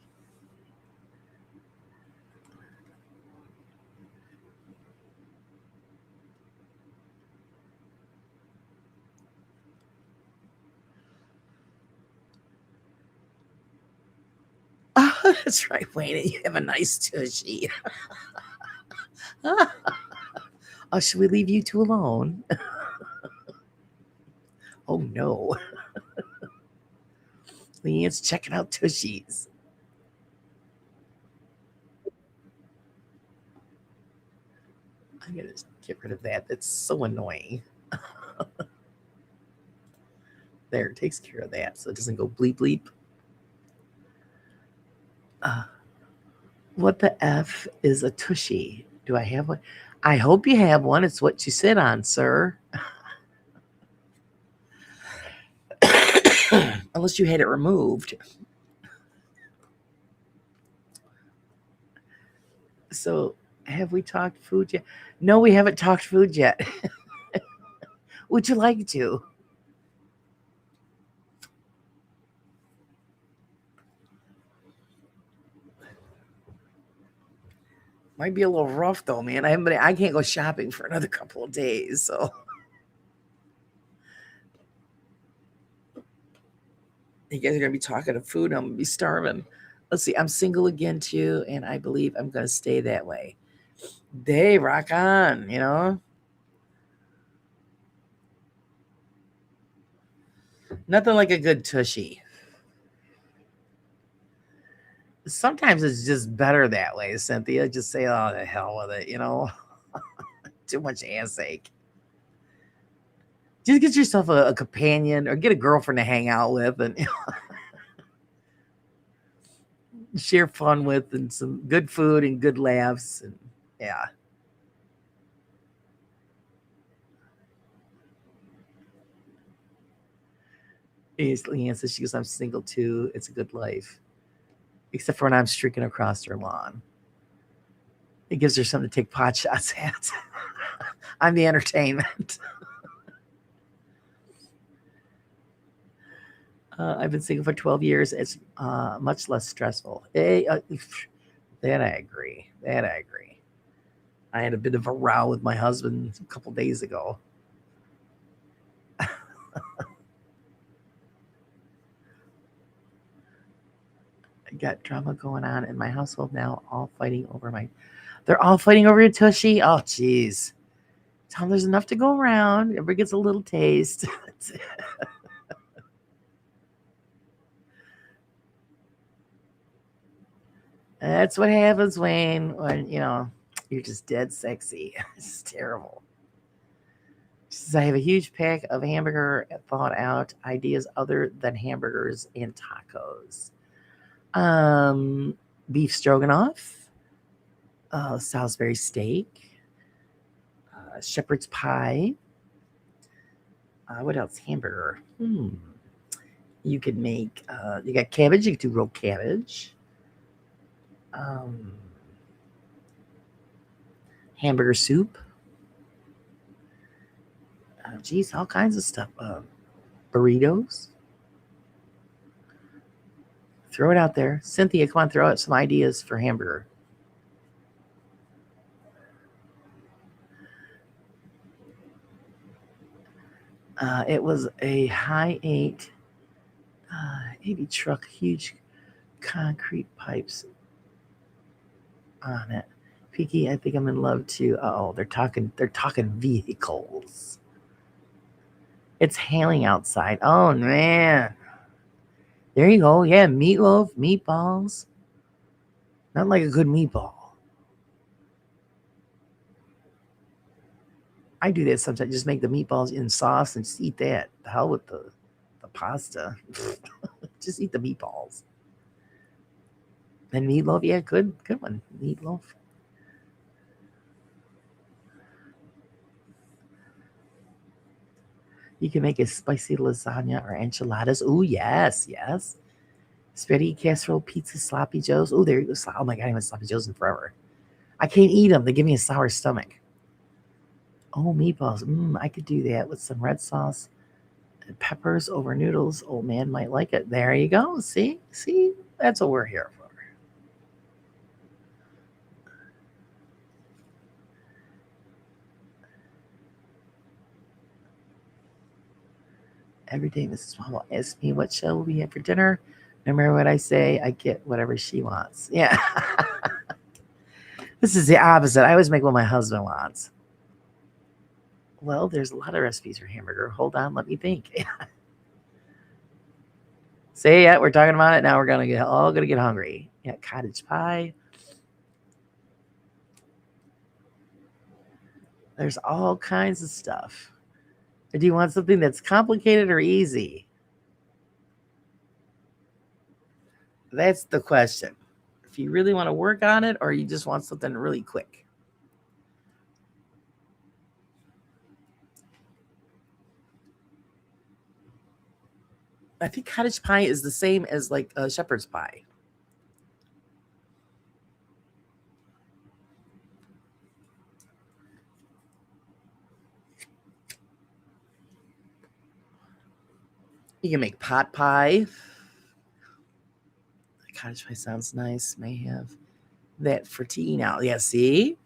Oh, that's right, Wayne. You have a nice tushy. Oh, should we leave you two alone? Oh no. Leanne's checking out tushies. I'm gonna get rid of that. That's so annoying. There, it takes care of that so it doesn't go bleep bleep. Uh, what the F is a tushy? Do I have one? I hope you have one. It's what you sit on, sir. Unless you had it removed. So, have we talked food yet? No, we haven't talked food yet. Would you like to? Might be a little rough though, man. I can't go shopping for another couple of days, so you guys are gonna be talking of food. I'm gonna be starving. Let's see. I'm single again too, and I believe I'm gonna stay that way. They rock on, you know. Nothing like a good tushy. Sometimes it's just better that way, Cynthia. Just say, "Oh, the hell with it," you know. Too much ass ache. Just get yourself a companion or get a girlfriend to hang out with and share fun with, and some good food and good laughs, and yeah. Leanne says she goes, "I'm single too. It's a good life, except for when I'm streaking across her lawn. It gives her something to take pot shots at." I'm the entertainment. I've been single for 12 years. It's much less stressful. That I agree. That I agree. I had a bit of a row with my husband a couple days ago. I got drama going on in my household now, all fighting over my. They're all fighting over your tushy. Oh, jeez. Tell them there's enough to go around. Everybody gets a little taste. That's what happens, Wayne, when, you're just dead sexy. It's terrible. She says, I have a huge pack of hamburger thought out ideas other than hamburgers and tacos. Um, Beef stroganoff, Salisbury steak, shepherd's pie. What else? Hamburger. You could make, you got cabbage. You could do roast cabbage. Um, Hamburger soup. Geez, all kinds of stuff. Burritos. Throw it out there. Cynthia, come on, throw out some ideas for hamburger. It was a high eight AV truck, huge concrete pipes on it. Peaky, I think I'm in love too. Oh, they're talking vehicles. It's hailing outside. Oh man. There you go. Yeah, meatloaf, meatballs. Not like a good meatball. I do that sometimes. Just make the meatballs in sauce and just eat that. The hell with the pasta. Just eat the meatballs. And meatloaf, yeah, good one. Meatloaf. You can make a spicy lasagna or enchiladas. Oh yes, yes. Spaghetti casserole, pizza, sloppy joes. Oh, there you go. Oh my god, I haven't sloppy joes in forever. I can't eat them. They give me a sour stomach. Oh, meatballs. I could do that with some red sauce and peppers over noodles. Old man might like it. There you go. See, that's what we're here for. Every day, Mrs. Mom will ask me what shall we have for dinner. No matter what I say, I get whatever she wants. Yeah. This is the opposite. I always make what my husband wants. Well, there's a lot of recipes for hamburger. Hold on, let me think. Say yeah, we're talking about it. Now we're gonna get hungry. Yeah, cottage pie. There's all kinds of stuff. Do you want something that's complicated or easy? That's the question. If you really want to work on it, or you just want something really quick. I think cottage pie is the same as like shepherd's pie. You can make pot pie. Cottage pie sounds nice. May have that for tea now. Yeah, see?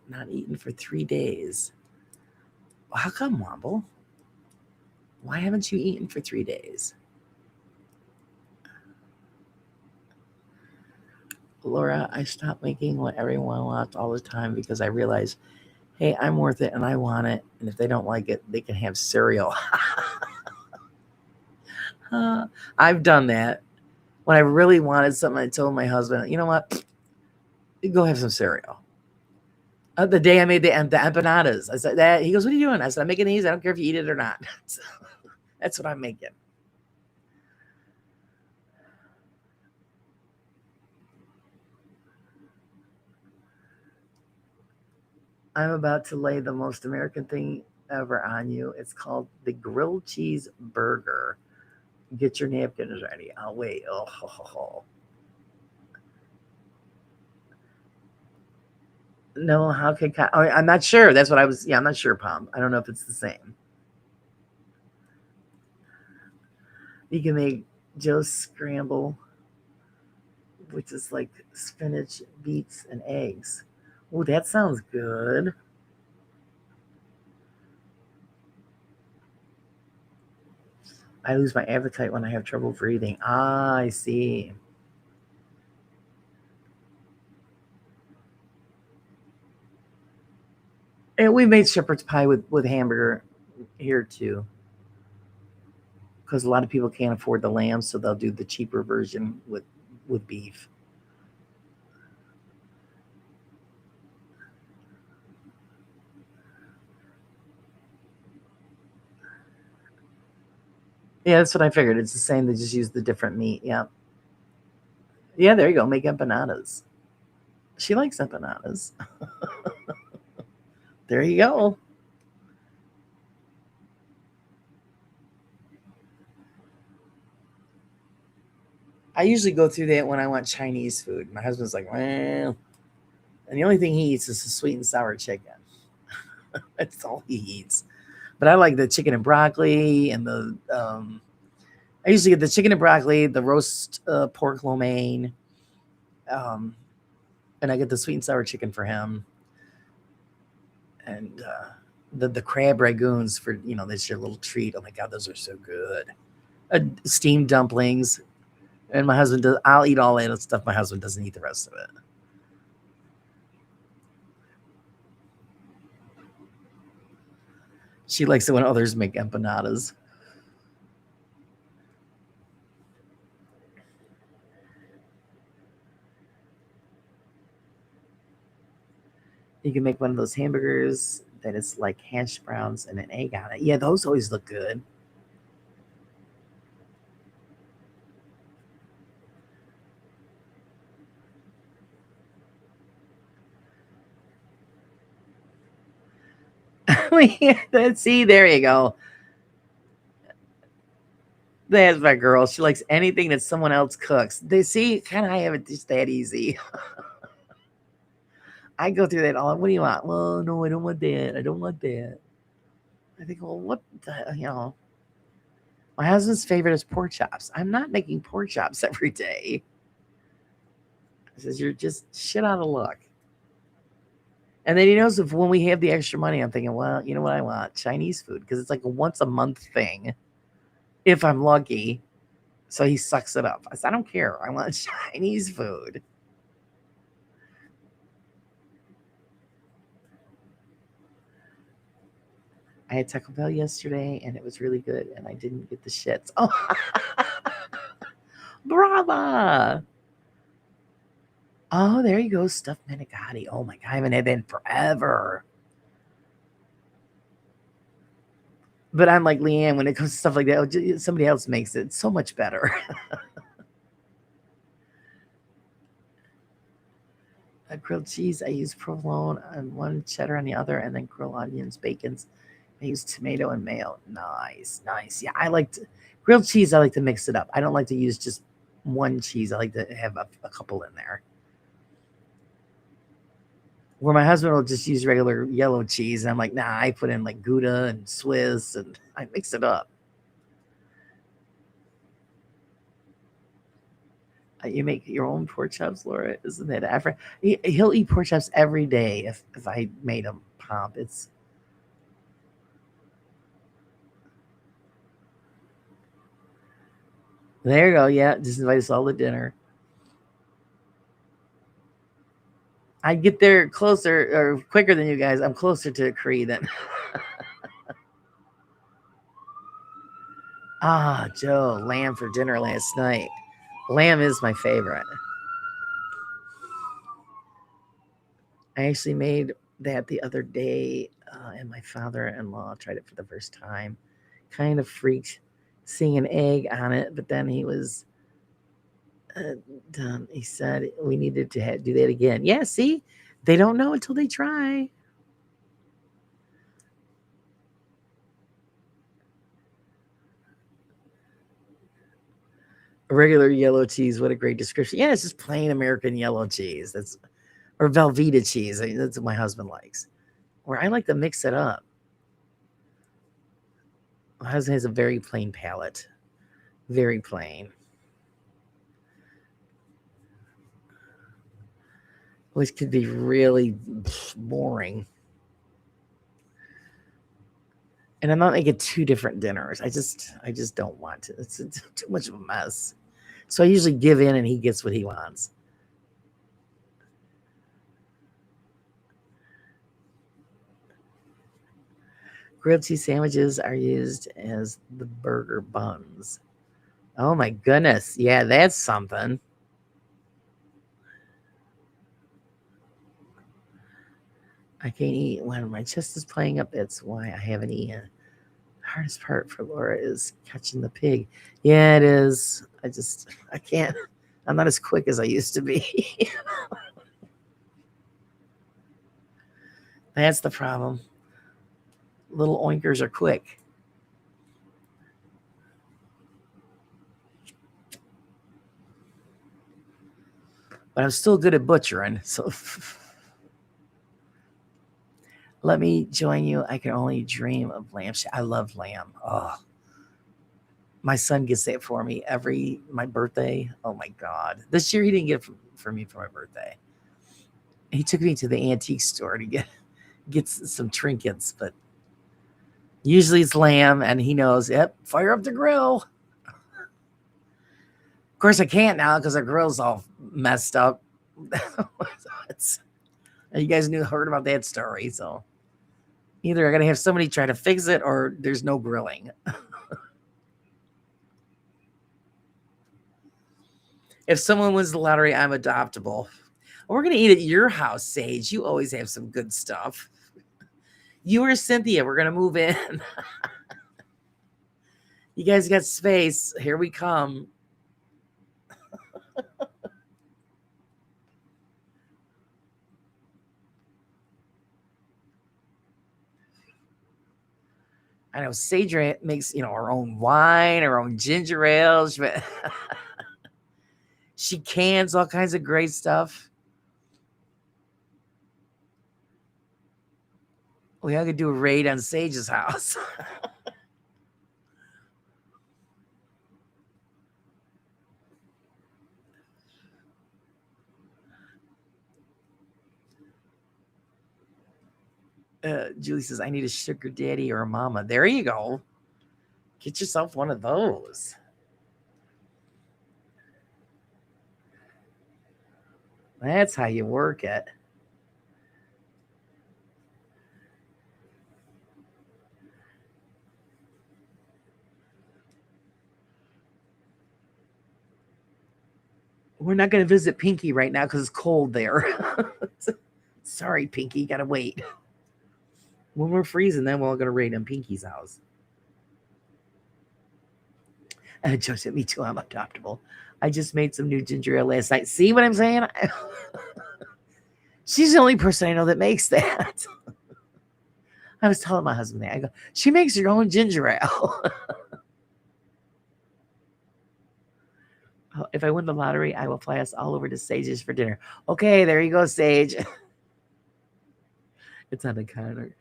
Not eaten for 3 days. Well, how come, Womble? Why haven't you eaten for 3 days? Laura, I stopped making what everyone wants all the time because I realize, hey, I'm worth it and I want it. And if they don't like it, they can have cereal. I've done that. When I really wanted something, I told my husband, you know what? Go have some cereal. The day I made the empanadas, I said that. He goes, "What are you doing?" I said, "I'm making these. I don't care if you eat it or not." So, that's what I'm making. I'm about to lay the most American thing ever on you. It's called the grilled cheese burger. Get your napkins ready. I'll wait. Oh, ho, ho, ho. No, how could I'm not sure. That's what I was. Yeah, I'm not sure, Pom. I don't know if it's the same. You can make Joe's scramble, which is like spinach, beets, and eggs. Oh, that sounds good. I lose my appetite when I have trouble breathing. Ah, I see. And we made shepherd's pie with hamburger here too, because a lot of people can't afford the lamb, so they'll do the cheaper version with beef. Yeah, that's what I figured. It's the same. They just use the different meat. Yeah, yeah. There you go. Make empanadas. She likes empanadas. There you go. I usually go through that when I want Chinese food. My husband's like, well, and the only thing he eats is the sweet and sour chicken. That's all he eats. But I like the chicken and broccoli and the. I usually get the chicken and broccoli, the roast pork lo mein, um, and I get the sweet and sour chicken for him, and the crab ragoons for that's your little treat. Oh my god, those are so good. Steamed dumplings, and my husband does. I'll eat all that stuff. My husband doesn't eat the rest of it. She likes it when others make empanadas. You can make one of those hamburgers that is like hash browns and an egg on it. Yeah, those always look good. See, there you go. That's my girl. She likes anything that someone else cooks. They see, kind of, I have it just that easy. I go through that all. What do you want? Well, no, I don't want that. I don't want that. I think, well, what the. My husband's favorite is pork chops. I'm not making pork chops every day. He says, you're just shit out of luck. And then he knows if when we have the extra money, I'm thinking, well, you know what I want? Chinese food. Because it's like a once a month thing, if I'm lucky. So he sucks it up. I said, I don't care. I want Chinese food. I had Taco Bell yesterday and it was really good and I didn't get the shits. Oh, brava. Oh, there you go. Stuffed manicotti. Oh my God. I haven't had that in forever. But I'm like Leanne when it comes to stuff like that. Somebody else makes it so much better. A grilled cheese, I use provolone on one, cheddar on the other, and then grilled onions, bacons. I use tomato and mayo. Nice, nice. Yeah, grilled cheese. I like to mix it up. I don't like to use just one cheese. I like to have a couple in there. Where my husband will just use regular yellow cheese, and I'm like, nah. I put in like Gouda and Swiss, and I mix it up. You make your own pork chops, Laura? Isn't that Afro? He'll eat pork chops every day if I made him pop. It's there you go. Yeah, just invite us all to dinner. I get there closer or quicker than you guys. I'm closer to Cree than Joe, lamb for dinner last night. Lamb is my favorite. I actually made that the other day, and my father-in-law tried it for the first time. Kind of freaked seeing an egg on it, but then he was done. He said we needed to do that again. Yeah, see, they don't know until they try. Regular yellow cheese. What a great description. Yeah, it's just plain American yellow cheese. That's or Velveeta cheese. That's what my husband likes. Where I like to mix it up. My husband has a very plain palate. Very plain. Which could be really boring. And I'm not making two different dinners. I just don't want to. It's too much of a mess. So I usually give in and he gets what he wants. Grilled cheese sandwiches are used as the burger buns. Oh my goodness. Yeah, that's something. I can't eat when my chest is playing up. That's why I haven't eaten. The hardest part for Laura is catching the pig. Yeah, it is. I can't. I'm not as quick as I used to be. That's the problem. Little oinkers are quick. But I'm still good at butchering. So let me join you. I can only dream of lamb. I love lamb. Oh, my son gets that for me every my birthday. Oh my god! This year he didn't get it for me for my birthday. He took me to the antique store to get some trinkets, but usually it's lamb, and he knows. Yep, fire up the grill. Of course, I can't now because our grill's all messed up. You guys heard about that story, so either I gotta have somebody try to fix it, or there's no grilling. If someone wins the lottery, I'm adoptable. We're gonna eat at your house, Sage. You always have some good stuff. You or Cynthia, we're gonna move in. You guys got space. Here we come. I know Sage makes, her own wine, her own ginger ales. She cans all kinds of great stuff. We gotta do a raid on Sage's house. Julie says, I need a sugar daddy or a mama. There you go. Get yourself one of those. That's how you work it. We're not going to visit Pinky right now because it's cold there. Sorry, Pinky. Got to wait. When we're freezing, then we're all going to raid on Pinky's house. Joseph, me too. I'm adoptable. I just made some new ginger ale last night. See what I'm saying? She's the only person I know that makes that. I was telling my husband that. I go, she makes her own ginger ale. If I win the lottery, I will fly us all over to Sage's for dinner. Okay, there you go, Sage. It's on the counter,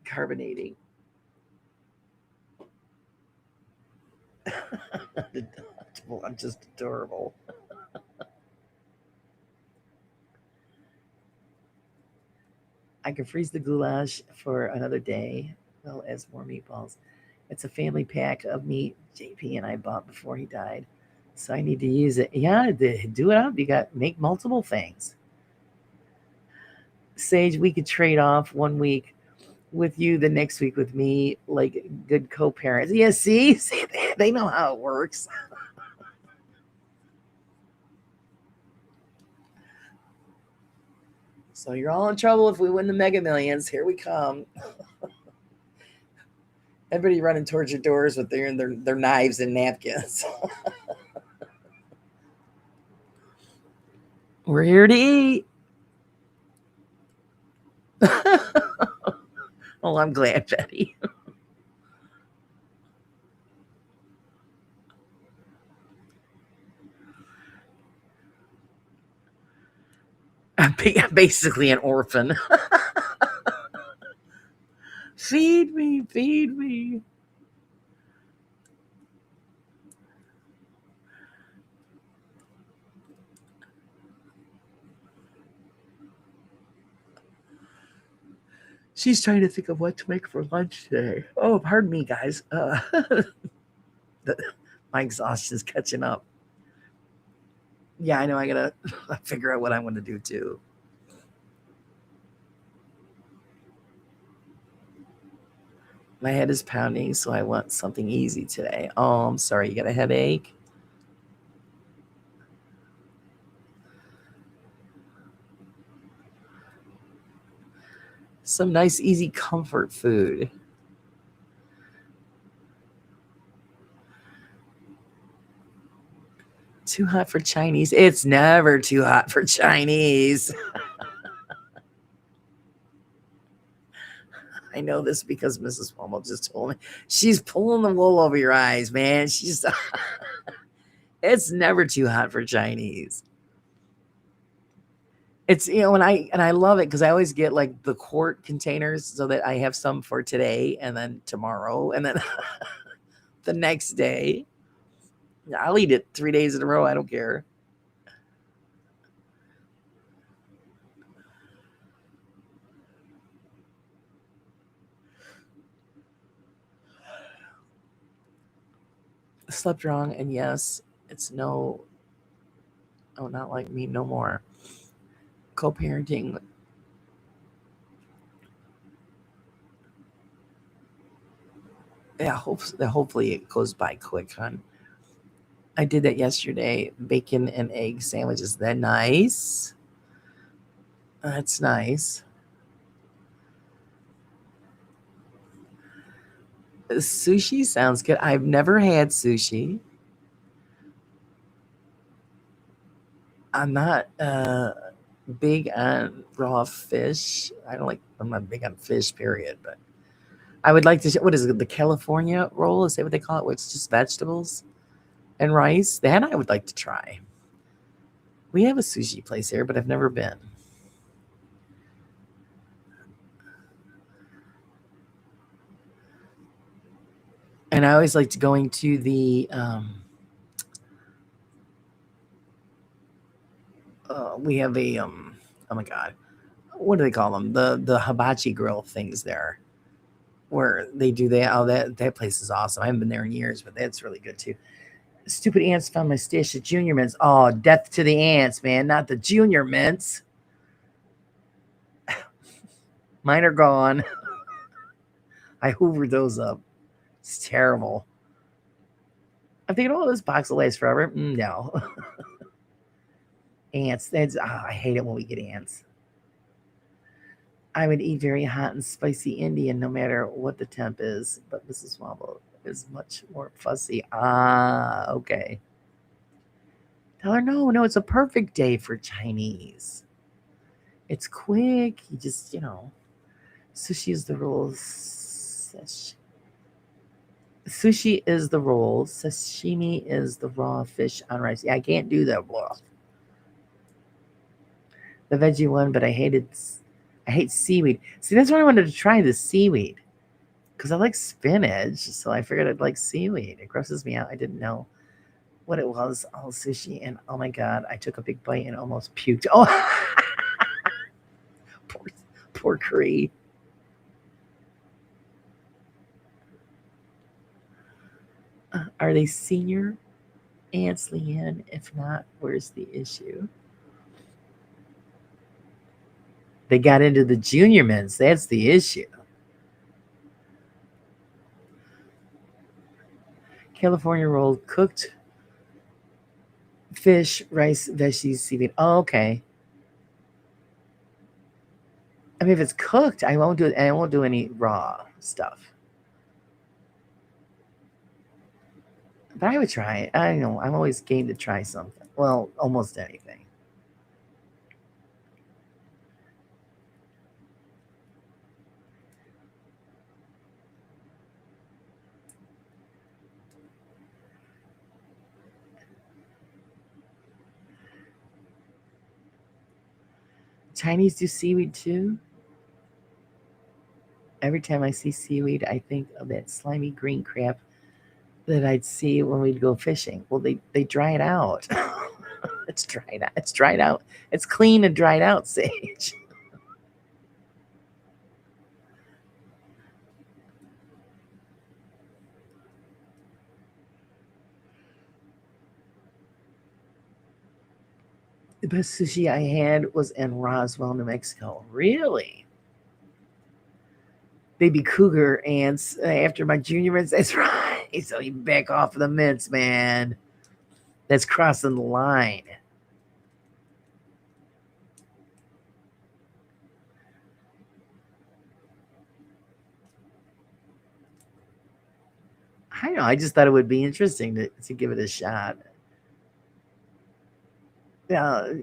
carbonating. I'm just adorable. I can freeze the goulash for another day, well as more meatballs. It's a family pack of meat JP and I bought before he died. So I need to use it. Yeah, do it up. You got make multiple things. Sage, we could trade off 1 week with you, the next week with me, like good co-parents. Yeah, see, they know how it works. So you're all in trouble if we win the Mega Millions. Here we come. Everybody running towards your doors with their knives and napkins. We're here to eat. Well, I'm glad, Betty. I'm basically an orphan. Feed me, feed me. She's trying to think of what to make for lunch today. Oh, pardon me, guys. My exhaustion's catching up. Yeah, I know. I gotta figure out what I'm gonna do too. My head is pounding, so I want something easy today. Oh, I'm sorry. You got a headache? Some nice, easy comfort food. Too hot for Chinese. It's never too hot for Chinese. I know this because Mrs. Cuomo just told me. She's pulling the wool over your eyes, man. She's it's never too hot for Chinese. It's and I love it because I always get like the quart containers so that I have some for today and then tomorrow and then the next day. I'll eat it 3 days in a row. I don't care. Slept wrong, and yes, it's no, oh, not like me no more. Co-parenting, yeah. Hopefully it goes by quick, hon. I did that yesterday. Bacon and egg sandwiches. That nice. That's nice. Sushi sounds good. I've never had sushi. I'm not big on raw fish. I don't like. I'm not big on fish. Period. But I would like to. What is it? The California roll? Is that what they call it? Where it's just vegetables and rice. That I would like to try. We have a sushi place here, but I've never been. And I always liked going to the. We have a. Oh my god, what do they call them? The hibachi grill things there, where they do that. Oh, that place is awesome. I haven't been there in years, but that's really good too. Stupid ants found my stash of junior mints. Oh, death to the ants, man! Not the junior mints. Mine are gone. I hoovered those up. It's terrible. I'm thinking, oh, this box will last forever. No, ants. That's I hate it when we get ants. I would eat very hot and spicy Indian no matter what the temp is, but Mrs. Wobble is much more fussy. Ah, okay. Tell her no, no, it's a perfect day for Chinese. It's quick. You just, sushi is the rules. Sushi is the rolls. Sashimi is the raw fish on rice. Yeah, I can't do that. Blah. The veggie one, but I hate seaweed. See, that's why I wanted to try the seaweed because I like spinach. So I figured I'd like seaweed. It grosses me out. I didn't know what it was. All sushi, and oh my god, I took a big bite and almost puked. Oh, poor, poor Cree. Are they senior ants, Leanne? If not, where's the issue? They got into the junior men's. That's the issue. California roll, cooked fish, rice, veggies, seaweed. Oh, okay. I mean, if it's cooked, I won't do it. I won't do any raw stuff. But I would try it. I know. I'm always game to try something. Well, almost anything. Chinese do seaweed too? Every time I see seaweed, I think of that slimy green crap that I'd see when we'd go fishing. Well, they dry it out. It's dried out. It's dried out. It's clean and dried out, Sage. The best sushi I had was in Roswell, New Mexico. Really? Baby cougar ants after my junior mints. That's right. So you back off of the mints, man. That's crossing the line. I know. I just thought it would be interesting to give it a shot.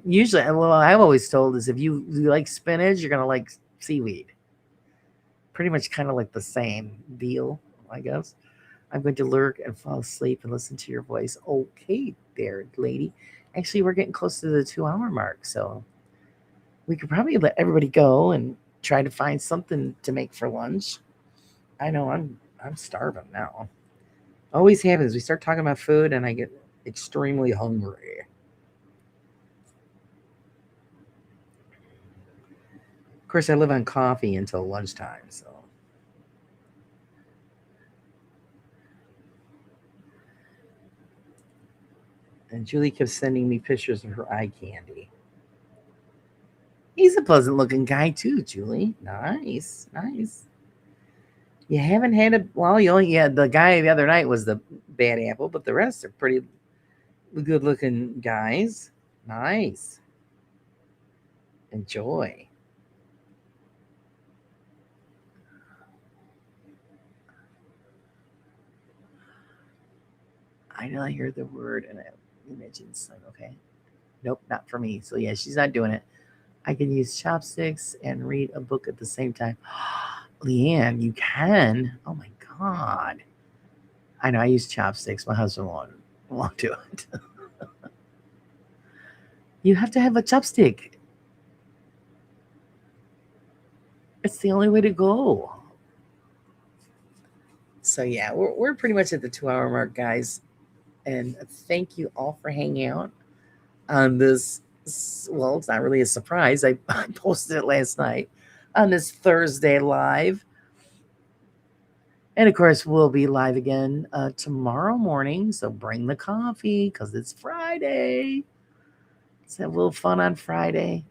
Usually, well, I've always told is if you like spinach, you're gonna like seaweed. Pretty much kind of like the same deal, I guess. I'm going to lurk and fall asleep and listen to your voice. Okay, there, lady. Actually, we're getting close to the 2 hour mark, so we could probably let everybody go and try to find something to make for lunch. I know I'm starving now. Always happens. We start talking about food and I get extremely hungry. Of course, I live on coffee until lunchtime, so. And Julie kept sending me pictures of her eye candy. He's a pleasant looking guy too, Julie. Nice, nice. You haven't had a well, you only had the guy the other night was the bad apple, but the rest are pretty good looking guys. Nice. Enjoy. I know I heard the word and I imagine like, okay. Nope, not for me. So yeah, she's not doing it. I can use chopsticks and read a book at the same time. Leanne, you can. Oh my god. I know I use chopsticks. My husband won't do it. You have to have a chopstick. It's the only way to go. So yeah, we're pretty much at the 2 hour mark, guys. And thank you all for hanging out on this. Well, it's not really a surprise. I posted it last night on this Thursday live. And of course, we'll be live again tomorrow morning. So bring the coffee because it's Friday. Let's have a little fun on Friday.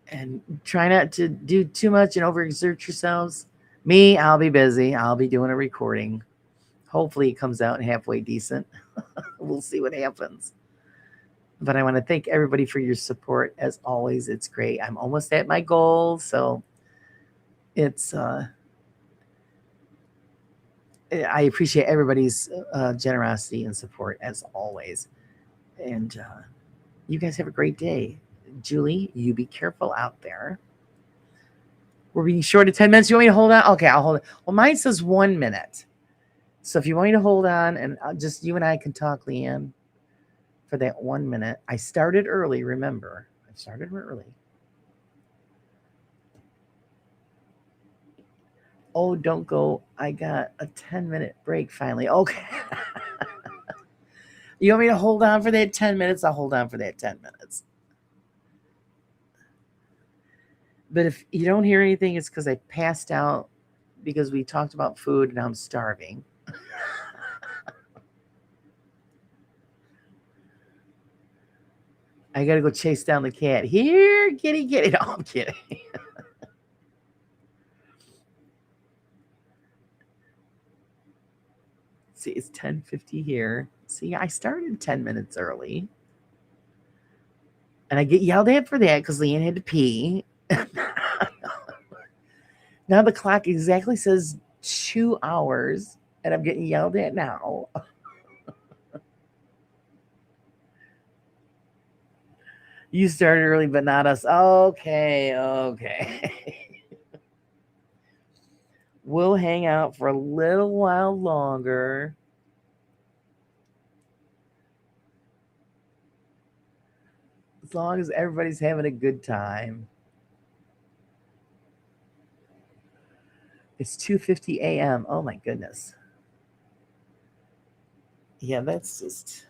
And try not to do too much and overexert yourselves. Me, I'll be busy. I'll be doing a recording. Hopefully, it comes out halfway decent. We'll see what happens. But I want to thank everybody for your support. As always, it's great. I'm almost at my goal. So it's I appreciate everybody's generosity and support as always. And you guys have a great day. Julie, you be careful out there. We're being short of 10 minutes. You want me to hold on? Okay, I'll hold it. Well, mine says 1 minute. So if you want me to hold on and just you and I can talk, Leanne, for that 1 minute. I started early, remember. I started early. Oh, don't go. I got a 10-minute break finally. Okay. You want me to hold on for that 10 minutes? I'll hold on for that 10 minutes. But if you don't hear anything, it's because I passed out because we talked about food and I'm starving. I gotta go chase down the cat. Here, kitty, kitty. No, I'm kidding. See, it's 10:50 here. See, I started 10 minutes early. And I get yelled at for that because Leanne had to pee. Now the clock exactly says 2 hours, and I'm getting yelled at now. You started early, but not us. Okay, okay. We'll hang out for a little while longer. As long as everybody's having a good time. It's 2:50 a.m. Oh my goodness. Yeah, that's just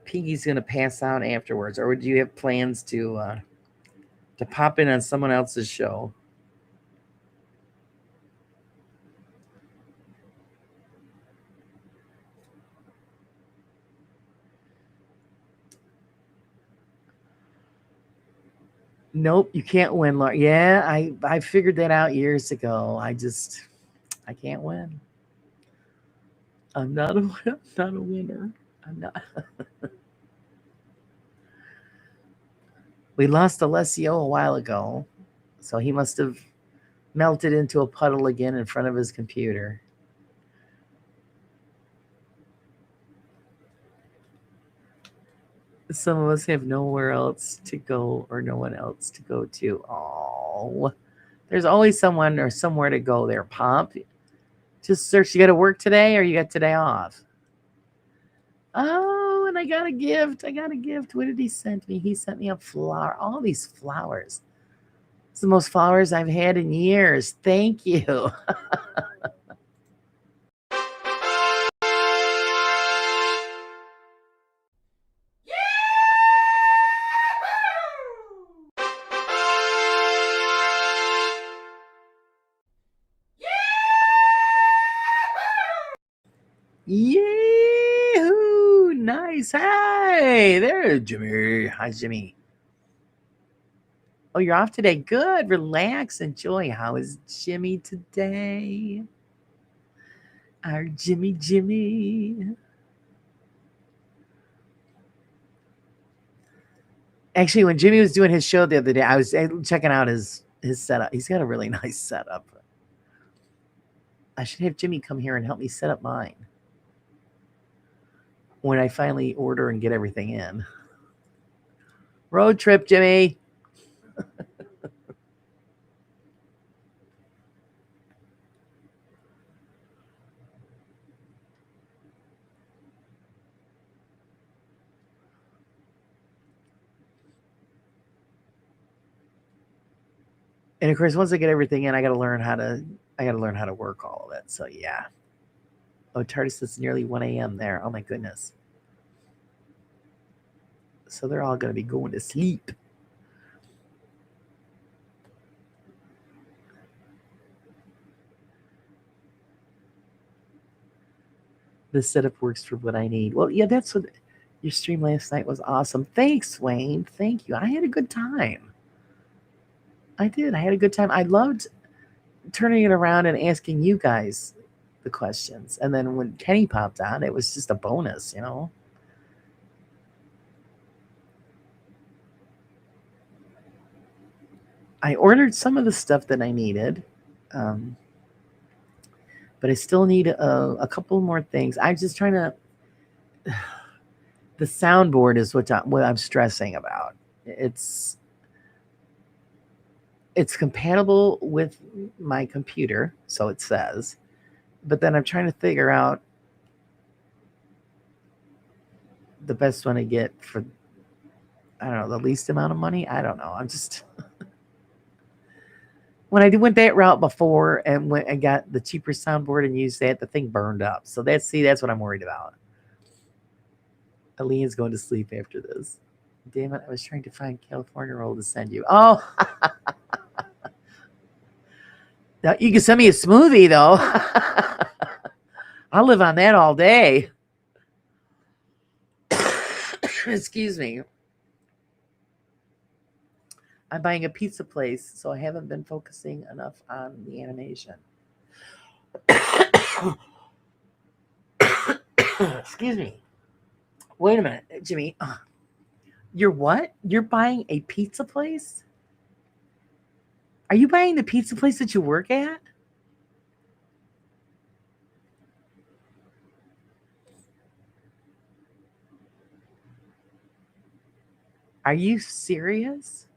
Piggy's gonna pass out afterwards, or do you have plans to pop in on someone else's show? Nope, you can't win, Laura. Yeah, I figured that out years ago. I can't win. I'm not a I'm not a winner. I'm not. We lost Alessio a while ago, so he must have melted into a puddle again in front of his computer. Some of us have nowhere else to go or no one else to go to. Oh, there's always someone or somewhere to go there, Pop. Just search. You got to work today or you got today off? Oh, and I got a gift. I got a gift. What did he send me? He sent me a flower. All these flowers. It's the most flowers I've had in years. Thank you. Yahoo! Nice. Hey, there, Jimmy. Hi, Jimmy. Oh, you're off today. Good. Relax. Enjoy. How is Jimmy today? Our Jimmy. Actually, when Jimmy was doing his show the other day, I was checking out his setup. He's got a really nice setup. I should have Jimmy come here and help me set up mine when I finally order and get everything in. Road trip, Jimmy. And of course, once I get everything in, I got to learn how to work all of it. So yeah. Oh, TARDIS, it's nearly 1 a.m. there. Oh my goodness. So they're all going to be going to sleep. This setup works for what I need. Well, yeah, that's what your stream last night was awesome. Thanks, Wayne. Thank you. I had a good time. I did. I had a good time. I loved turning it around and asking you guys the questions. And then when Kenny popped on, it was just a bonus, you know? I ordered some of the stuff that I needed, um, but I still need a couple more things. I'm just trying to. The soundboard is what I'm stressing about. It's it's compatible with my computer, so it says, but then I'm trying to figure out the best one to get for, I don't know, the least amount of money. I don't know. I'm just when I went that route before and went and got the cheaper soundboard and used that, the thing burned up. So that's what I'm worried about. Alene's going to sleep after this. Damn it! I was trying to find California roll to send you. Oh, now you can send me a smoothie though. I'll live on that all day. Excuse me. I'm buying a pizza place, so I haven't been focusing enough on the animation. Excuse me. Wait a minute, Jimmy. You're what? You're buying a pizza place? Are you buying the pizza place that you work at? Are you serious?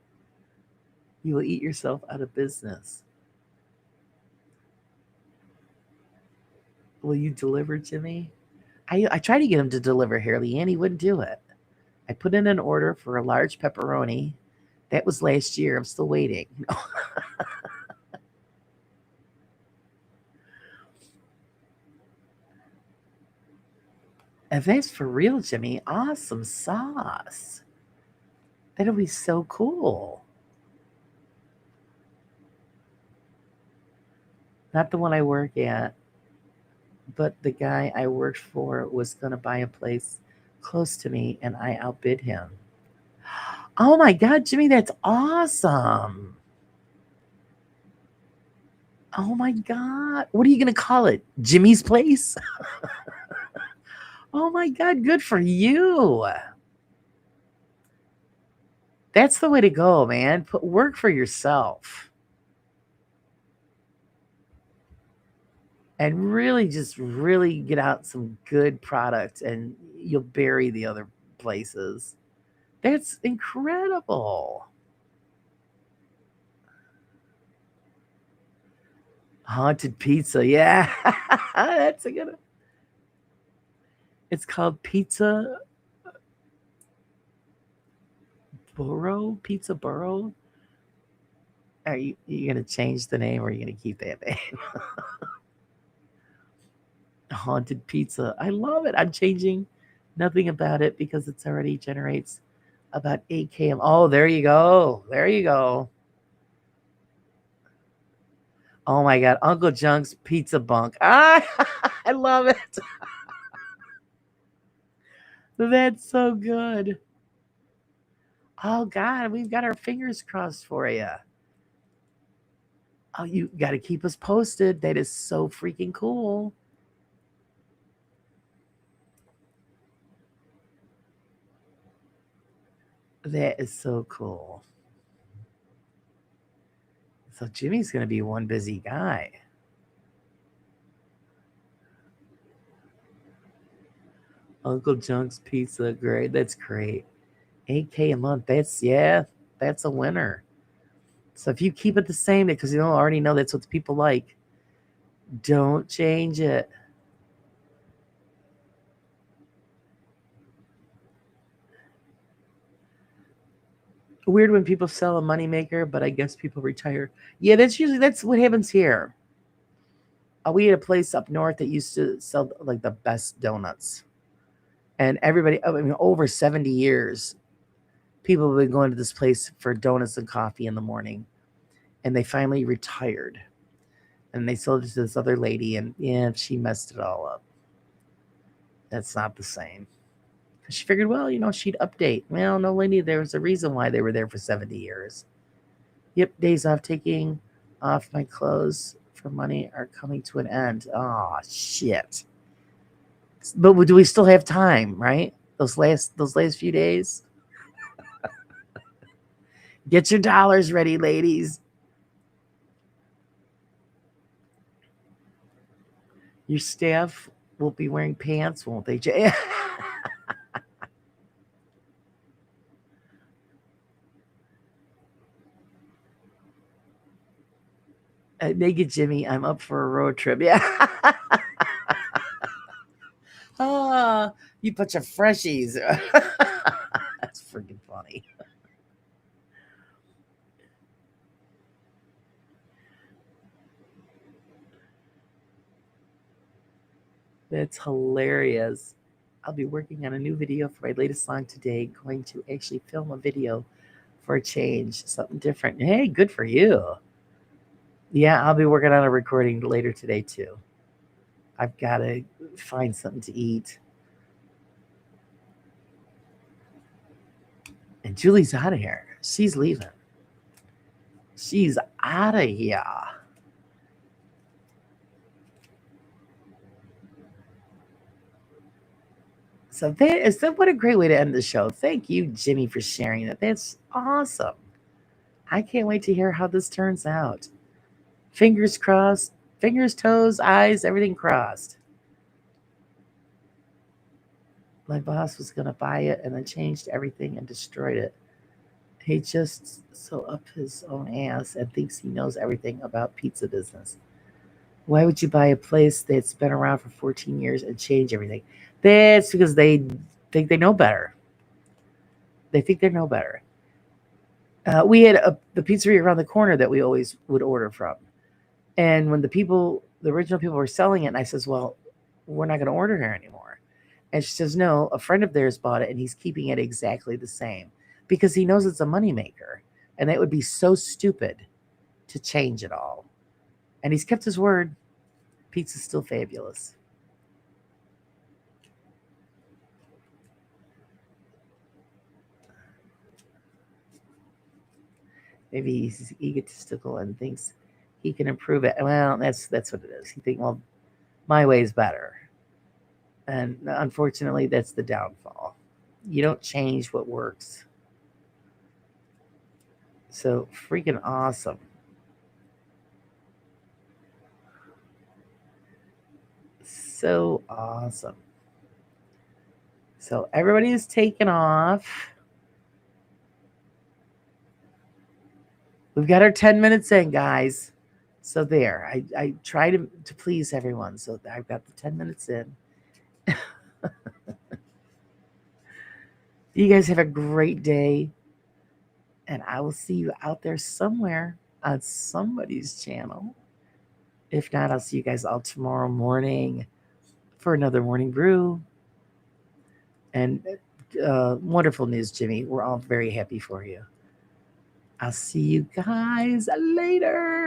You will eat yourself out of business. Will you deliver, Jimmy? I tried to get him to deliver here, Leanne. He wouldn't do it. I put in an order for a large pepperoni. That was last year. I'm still waiting. If that's for real, Jimmy, awesome sauce. That'll be so cool. Not the one I work at, but the guy I worked for was going to buy a place close to me and I outbid him. Oh my God, Jimmy, that's awesome. Oh my God. What are you going to call it? Jimmy's Place? Oh my God, good for you. That's the way to go, man. Put work for yourself and really just really get out some good product and you'll bury the other places. That's incredible. Haunted pizza. Yeah. That's a good one. It's called Pizza Burrow. Are you gonna change the name or are you gonna keep that name? Haunted pizza. I love it. I'm changing nothing about it because it's already generates about 8 km. Oh, there you go. There you go. Oh my God. Uncle Junk's Pizza Bunk. Ah, I love it. That's so good. Oh God, we've got our fingers crossed for you. Oh, you got to keep us posted. That is so freaking cool. That is so cool. So Jimmy's going to be one busy guy. Uncle Junk's Pizza, great. That's great. 8K a month. That's a winner. So if you keep it the same, because you already know that's what the people like, don't change it. Weird when people sell a moneymaker, but I guess people retire. Yeah, that's what happens here. We had a place up north that used to sell like the best donuts, and everybody, I mean, over 70 years, people have been going to this place for donuts and coffee in the morning, and they finally retired, and they sold it to this other lady, and yeah, she messed it all up. That's not the same. She figured, well, she'd update. Well, no, lady, there was a reason why they were there for 70 years. Yep, days off taking off my clothes for money are coming to an end. Oh, shit. But do we still have time, right? Those last few days? Get your dollars ready, ladies. Your staff will be wearing pants, won't they? Naked Jimmy, I'm up for a road trip. Yeah. Ah, you bunch of freshies. That's freaking funny. That's hilarious. I'll be working on a new video for my latest song today. Going to actually film a video for a change, something different. Hey, good for you. Yeah, I'll be working on a recording later today too. I've got to find something to eat. And Julie's out of here. She's leaving. She's out of here. So what a great way to end the show. Thank you, Jimmy, for sharing that. That's awesome. I can't wait to hear how this turns out. Fingers crossed, fingers, toes, eyes, everything crossed. My boss was gonna buy it and then changed everything and destroyed it. He just so up his own ass and thinks he knows everything about pizza business. Why would you buy a place that's been around for 14 years and change everything? That's because they think they know better. They think they know better. We had the pizzeria around the corner that we always would order from. And when the original people were selling it, and I says, well, we're not going to order here anymore. And she says, no, a friend of theirs bought it and he's keeping it exactly the same because he knows it's a moneymaker. And that would be so stupid to change it all. And he's kept his word. Pizza's still fabulous. Maybe he's egotistical and thinks he can improve it. Well, that's what it is. He thinks, well, my way is better. And unfortunately, that's the downfall. You don't change what works. So freaking awesome. So awesome. So everybody is taken off. We've got our 10 minutes in, guys. So there. I try to please everyone. So I've got the 10 minutes in. You guys have a great day. And I will see you out there somewhere on somebody's channel. If not, I'll see you guys all tomorrow morning for another morning brew. And wonderful news, Jimmy. We're all very happy for you. I'll see you guys later.